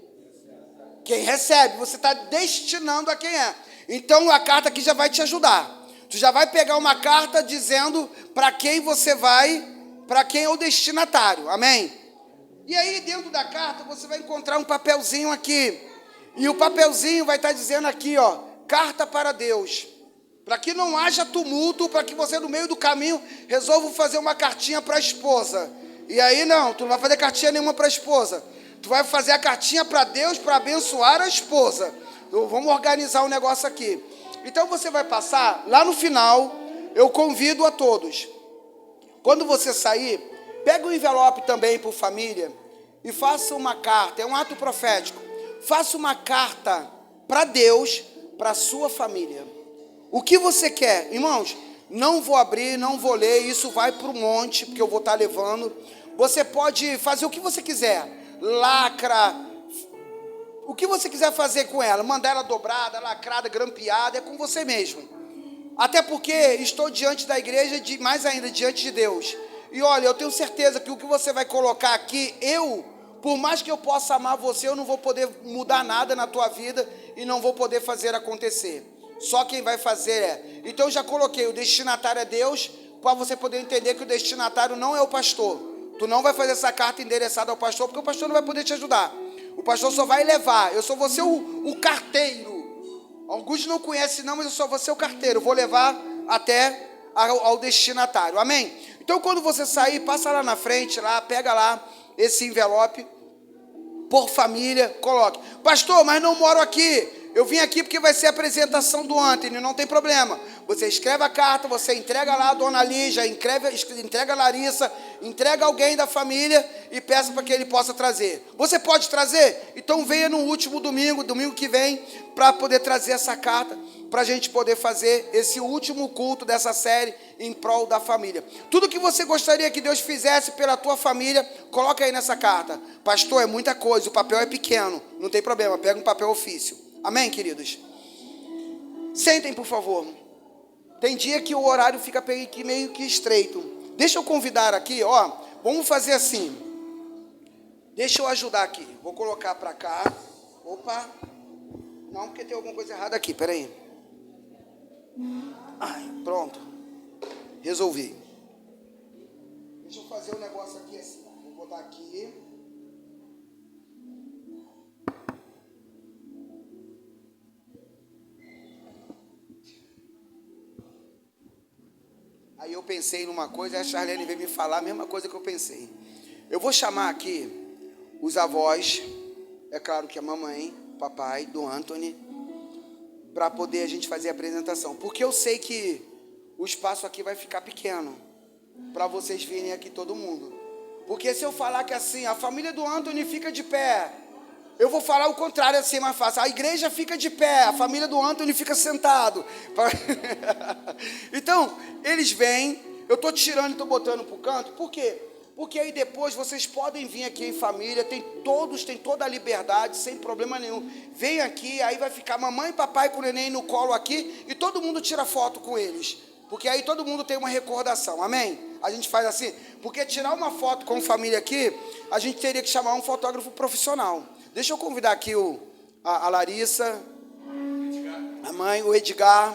Quem recebe. Você está destinando a quem é. Então a carta aqui já vai te ajudar. Tu já vai pegar uma carta dizendo para quem você vai, para quem é o destinatário. Amém? E aí dentro da carta você vai encontrar um papelzinho aqui. E o papelzinho vai estar dizendo aqui, ó, carta para Deus. Para que não haja tumulto, para que você no meio do caminho resolva fazer uma cartinha para a esposa. E aí não, tu não vai fazer cartinha nenhuma para a esposa. Tu vai fazer a cartinha para Deus para abençoar a esposa. Então, vamos organizar um negócio aqui. Então você vai passar, lá no final, eu convido a todos. Quando você sair, pega um envelope também por família e faça uma carta, é um ato profético. Faça uma carta para Deus, para a sua família. O que você quer? Irmãos, não vou abrir, não vou ler, isso vai para o monte, porque eu vou estar levando. Você pode fazer o que você quiser, lacra, o que você quiser fazer com ela, mandar ela dobrada, lacrada, grampeada, é com você mesmo. Até porque estou diante da igreja, mais ainda diante de Deus. E olha, eu tenho certeza que o que você vai colocar aqui, por mais que eu possa amar você, eu não vou poder mudar nada na tua vida e não vou poder fazer acontecer. Só quem vai fazer é. Então eu já coloquei, o destinatário é Deus, para você poder entender que o destinatário não é o pastor. Tu não vai fazer essa carta endereçada ao pastor, porque o pastor não vai poder te ajudar. O pastor só vai levar. Eu só vou ser o carteiro. Alguns não conhecem não, mas eu só vou ser o carteiro. Vou levar até ao destinatário. Amém? Então quando você sair, passa lá na frente, lá, pega lá esse envelope, por família, coloque. Pastor, mas não moro aqui. Eu vim aqui porque vai ser a apresentação do Antônio, não tem problema. Você escreve a carta, você entrega lá a dona Lígia, entrega a Larissa, entrega alguém da família e peça para que ele possa trazer. Você pode trazer? Então venha no último domingo que vem, para poder trazer essa carta, para a gente poder fazer esse último culto dessa série em prol da família. Tudo que você gostaria que Deus fizesse pela tua família, coloca aí nessa carta. Pastor, é muita coisa, o papel é pequeno, não tem problema, pega um papel ofício. Amém, queridos? Sentem, por favor. Tem dia que o horário fica meio que estreito. Deixa eu convidar aqui, ó. Vamos fazer assim. Deixa eu ajudar aqui. Vou colocar para cá. Opa. Não, porque tem alguma coisa errada aqui. Peraí. Ai, pronto. Resolvi. Deixa eu fazer um negócio aqui assim. Vou botar aqui. Aí eu pensei numa coisa, e a Charlene veio me falar a mesma coisa que eu pensei. Eu vou chamar aqui os avós, é claro que a mamãe, papai, do Anthony, para poder a gente fazer a apresentação. Porque eu sei que o espaço aqui vai ficar pequeno, para vocês virem aqui todo mundo. Porque se eu falar que assim, a família do Anthony fica de pé, eu vou falar o contrário, assim é mais fácil. A igreja fica de pé, a família do Anthony fica sentado. Então, eles vêm, eu estou tirando e estou botando para o canto. Por quê? Porque aí depois vocês podem vir aqui em família, tem toda a liberdade, sem problema nenhum. Vem aqui, aí vai ficar mamãe e papai com o neném no colo aqui, e todo mundo tira foto com eles. Porque aí todo mundo tem uma recordação, amém? A gente faz assim, porque tirar uma foto com família aqui, a gente teria que chamar um fotógrafo profissional. Deixa eu convidar aqui a Larissa, a mãe, o Edgar,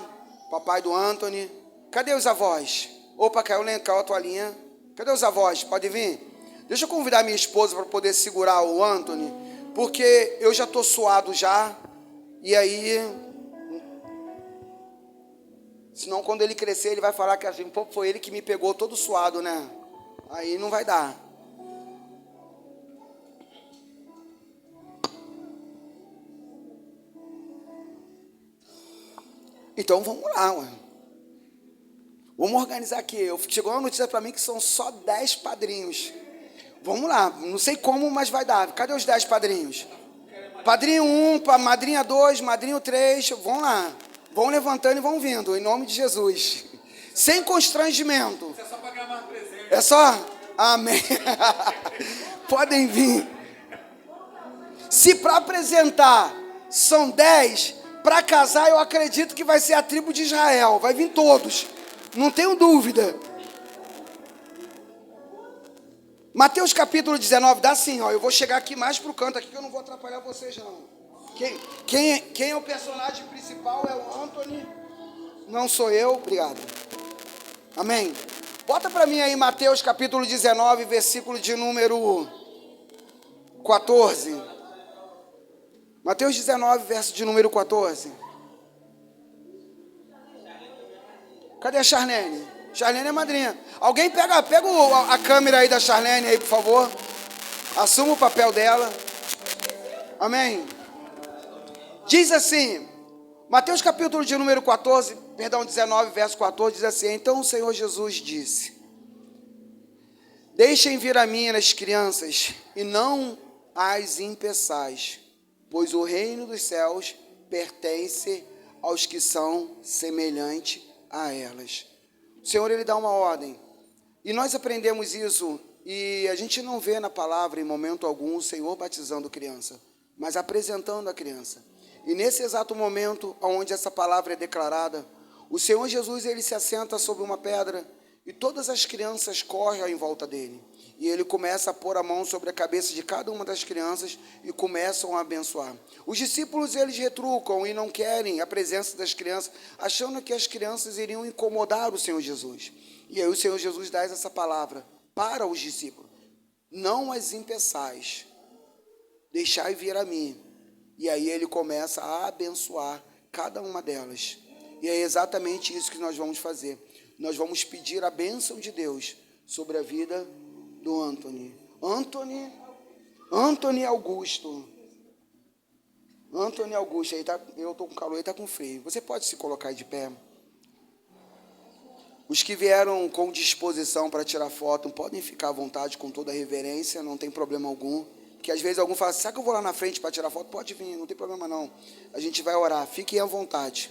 papai do Anthony. Cadê os avós? Opa, caiu a toalhinha. Cadê os avós? Pode vir? Deixa eu convidar minha esposa para poder segurar o Anthony, porque eu já estou suado já, e aí, senão quando ele crescer, ele vai falar que assim, pô, foi ele que me pegou todo suado, né? Aí não vai dar. Então vamos lá, ué. Vamos organizar aqui. Chegou uma notícia para mim que são só 10 padrinhos. Vamos lá, não sei como, mas vai dar. Cadê os 10 padrinhos? Padrinho 1, madrinha 2, madrinho 3, vão lá. Vão levantando e vão vindo, em nome de Jesus. Sem constrangimento. É só pagar mais presente. É só? Amém. Podem vir. Se para apresentar são 10... Para casar, eu acredito que vai ser a tribo de Israel. Vai vir todos. Não tenho dúvida. Mateus capítulo 19, dá assim, ó, eu vou chegar aqui mais pro canto aqui que eu não vou atrapalhar vocês não. Quem é o personagem principal é o Anthony, não sou eu, obrigado. Amém. Bota para mim aí Mateus capítulo 19, versículo de número 14. Mateus 19, verso de número 14. Cadê a Charlene? Charlene é madrinha. Alguém pega a câmera aí da Charlene aí, por favor. Assuma o papel dela. Amém. Diz assim, Mateus capítulo de número 19, verso 14, diz assim: então o Senhor Jesus disse: deixem vir a mim as crianças, e não as impeçais, pois o reino dos céus pertence aos que são semelhantes a elas. O Senhor, Ele dá uma ordem, e nós aprendemos isso, e a gente não vê na palavra, em momento algum, o Senhor batizando criança, mas apresentando a criança. E nesse exato momento, onde essa palavra é declarada, o Senhor Jesus, Ele se assenta sobre uma pedra, e todas as crianças correm em volta dele. E ele começa a pôr a mão sobre a cabeça de cada uma das crianças e começam a abençoar. Os discípulos, eles retrucam e não querem a presença das crianças, achando que as crianças iriam incomodar o Senhor Jesus. E aí o Senhor Jesus dá essa palavra para os discípulos: não as impeçais, deixai vir a mim. E aí ele começa a abençoar cada uma delas. E é exatamente isso que nós vamos fazer. Nós vamos pedir a bênção de Deus sobre a vida do Anthony. Anthony Augusto. Anthony Augusto. Aí tá, eu estou com calor, ele está com frio. Você pode se colocar aí de pé? Os que vieram com disposição para tirar foto podem ficar à vontade, com toda a reverência, não tem problema algum. Que às vezes algum fala: será que eu vou lá na frente para tirar foto? Pode vir, não tem problema não. A gente vai orar, fiquem à vontade.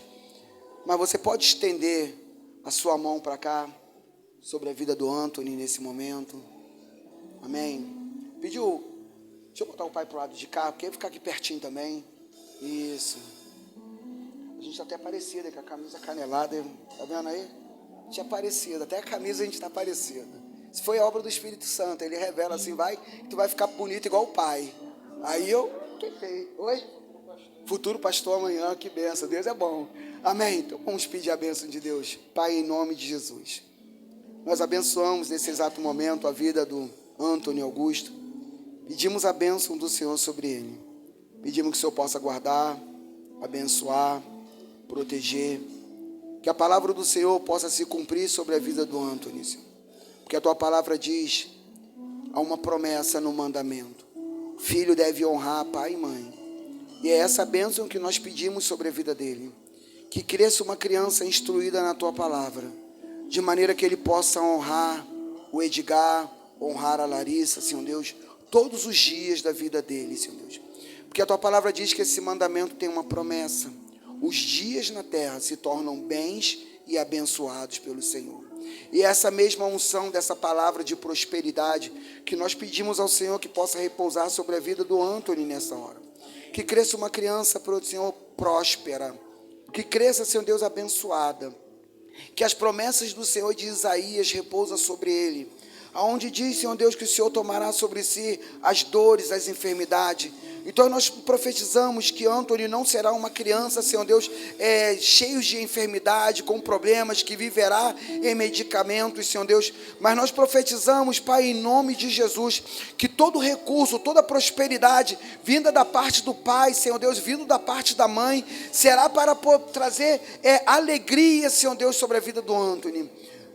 Mas você pode estender a sua mão para cá, sobre a vida do Anthony nesse momento. Amém. Pediu, deixa eu botar o pai para o lado de cá, porque ele ficar aqui pertinho também. Isso. A gente está até parecido, com a camisa canelada, tá vendo aí? A gente é parecido, até a camisa a gente está parecido. Isso foi a obra do Espírito Santo, ele revela assim: vai, tu vai ficar bonito igual o pai. Aí eu tentei. Oi? Futuro pastor amanhã, que benção, Deus é bom. Amém. Então vamos pedir a bênção de Deus. Pai, em nome de Jesus, nós abençoamos nesse exato momento a vida do Anthony Augusto. Pedimos a bênção do Senhor sobre ele. Pedimos que o Senhor possa guardar, abençoar, proteger. Que a palavra do Senhor possa se cumprir sobre a vida do Anthony, Senhor. Porque a tua palavra diz, há uma promessa no mandamento: filho deve honrar pai e mãe. E é essa bênção que nós pedimos sobre a vida dele. Que cresça uma criança instruída na tua palavra, de maneira que ele possa honrar o Edgar, honrar a Larissa, Senhor Deus, todos os dias da vida dele, Senhor Deus. Porque a tua palavra diz que esse mandamento tem uma promessa: os dias na terra se tornam bens e abençoados pelo Senhor. E essa mesma unção dessa palavra de prosperidade que nós pedimos ao Senhor que possa repousar sobre a vida do Anthony nessa hora. Que cresça uma criança, Senhor, próspera. Que cresça, Senhor Deus, abençoada. Que as promessas do Senhor de Isaías repousam sobre ele. Aonde diz, Senhor Deus, que o Senhor tomará sobre si as dores, as enfermidades. Então nós profetizamos que Anthony não será uma criança, Senhor Deus, cheio de enfermidade, com problemas, que viverá em medicamentos, Senhor Deus. Mas nós profetizamos, Pai, em nome de Jesus, que todo recurso, toda prosperidade vinda da parte do Pai, Senhor Deus, vindo da parte da mãe, será para trazer alegria, Senhor Deus, sobre a vida do Anthony.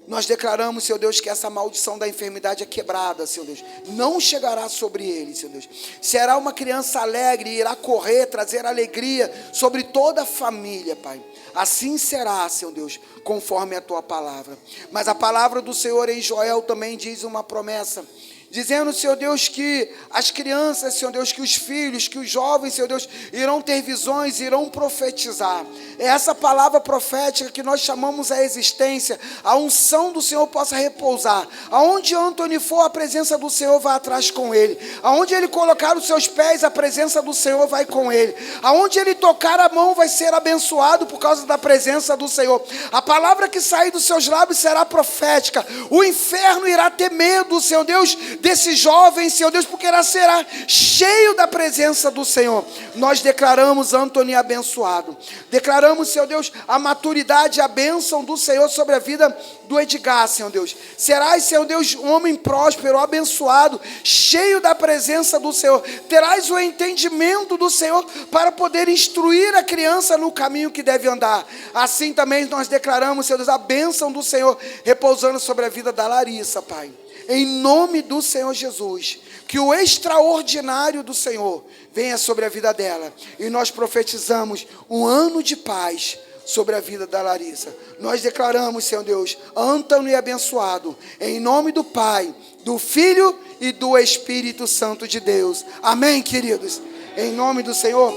Nós declaramos, Senhor Deus, que essa maldição da enfermidade é quebrada, Senhor Deus. Não chegará sobre ele, Senhor Deus. Será uma criança alegre, irá correr, trazer alegria sobre toda a família, Pai. Assim será, Senhor Deus, conforme a tua palavra. Mas a palavra do Senhor em Joel também diz uma promessa, dizendo, Senhor Deus, que as crianças, Senhor Deus, que os filhos, que os jovens, Senhor Deus, irão ter visões, irão profetizar. É essa palavra profética que nós chamamos a existência, a unção do Senhor possa repousar. Aonde Anthony for, a presença do Senhor vai atrás com ele. Aonde ele colocar os seus pés, a presença do Senhor vai com ele. Aonde ele tocar a mão, vai ser abençoado por causa da presença do Senhor. A palavra que sair dos seus lábios será profética. O inferno irá ter medo, Senhor Deus, desse jovem, Senhor Deus, porque ela será cheio da presença do Senhor. Nós declaramos Anthony abençoado. Declaramos, Senhor Deus, a maturidade e a bênção do Senhor sobre a vida do Edgar, Senhor Deus. Serás, Senhor Deus, um homem próspero, abençoado, cheio da presença do Senhor. Terás o entendimento do Senhor para poder instruir a criança no caminho que deve andar. Assim também nós declaramos, Senhor Deus, a bênção do Senhor repousando sobre a vida da Larissa, Pai. Em nome do Senhor Jesus, que o extraordinário do Senhor venha sobre a vida dela. E nós profetizamos um ano de paz sobre a vida da Larissa. Nós declaramos, Senhor Deus, Antônio abençoado, em nome do Pai, do Filho e do Espírito Santo de Deus. Amém, queridos? Em nome do Senhor.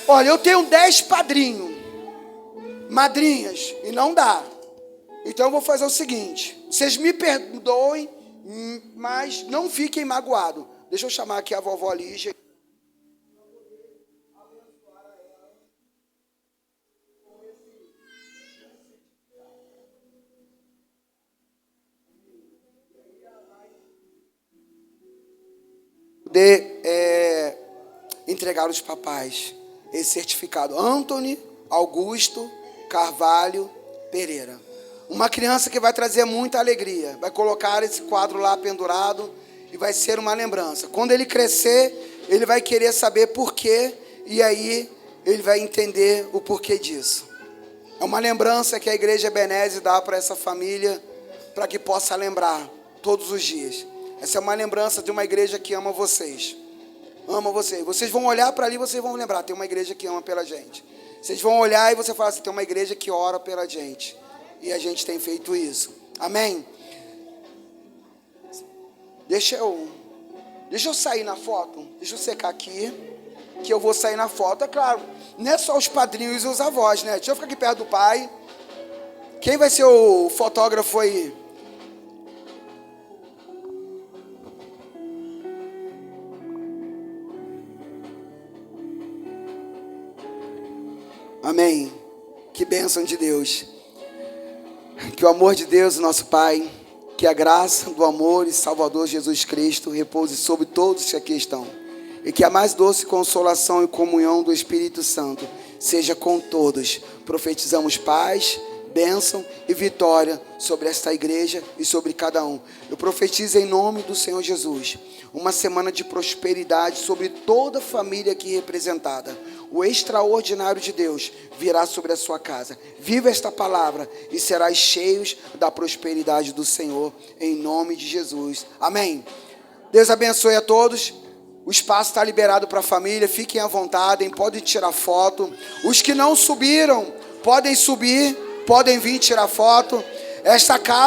Olha, eu tenho 10 padrinhos, madrinhas, e não dá. Então eu vou fazer o seguinte, vocês me perdoem, mas não fiquem magoados. Deixa eu chamar aqui a vovó Lígia. Entregar os papais esse certificado. Antônio Augusto Carvalho Pereira. Uma criança que vai trazer muita alegria. Vai colocar esse quadro lá pendurado e vai ser uma lembrança. Quando ele crescer, ele vai querer saber por quê, e aí ele vai entender o porquê disso. É uma lembrança que a Igreja Ebenezer dá para essa família, para que possa lembrar todos os dias. Essa é uma lembrança de uma igreja que ama vocês. Ama vocês. Vocês vão olhar para ali e vocês vão lembrar, tem uma igreja que ama pela gente. Vocês vão olhar e você fala assim, tem uma igreja que ora pela gente. E a gente tem feito isso. Amém? Deixa eu sair na foto. Deixa eu secar aqui, que eu vou sair na foto. É claro, não é só os padrinhos e os avós, né? Deixa eu ficar aqui perto do pai. Quem vai ser o fotógrafo aí? Amém. Que bênção de Deus. Que o amor de Deus, nosso Pai, que a graça do amor e Salvador Jesus Cristo repouse sobre todos que aqui estão. E que a mais doce consolação e comunhão do Espírito Santo seja com todos. Profetizamos paz, bênção e vitória sobre esta igreja e sobre cada um. Eu profetizo em nome do Senhor Jesus uma semana de prosperidade sobre toda a família aqui representada. O extraordinário de Deus virá sobre a sua casa. Viva esta palavra e serás cheios da prosperidade do Senhor, em nome de Jesus. Amém. Deus abençoe a todos. O espaço está liberado para a família. Fiquem à vontade, podem tirar foto. Os que não subiram, podem subir, podem vir tirar foto. Esta casa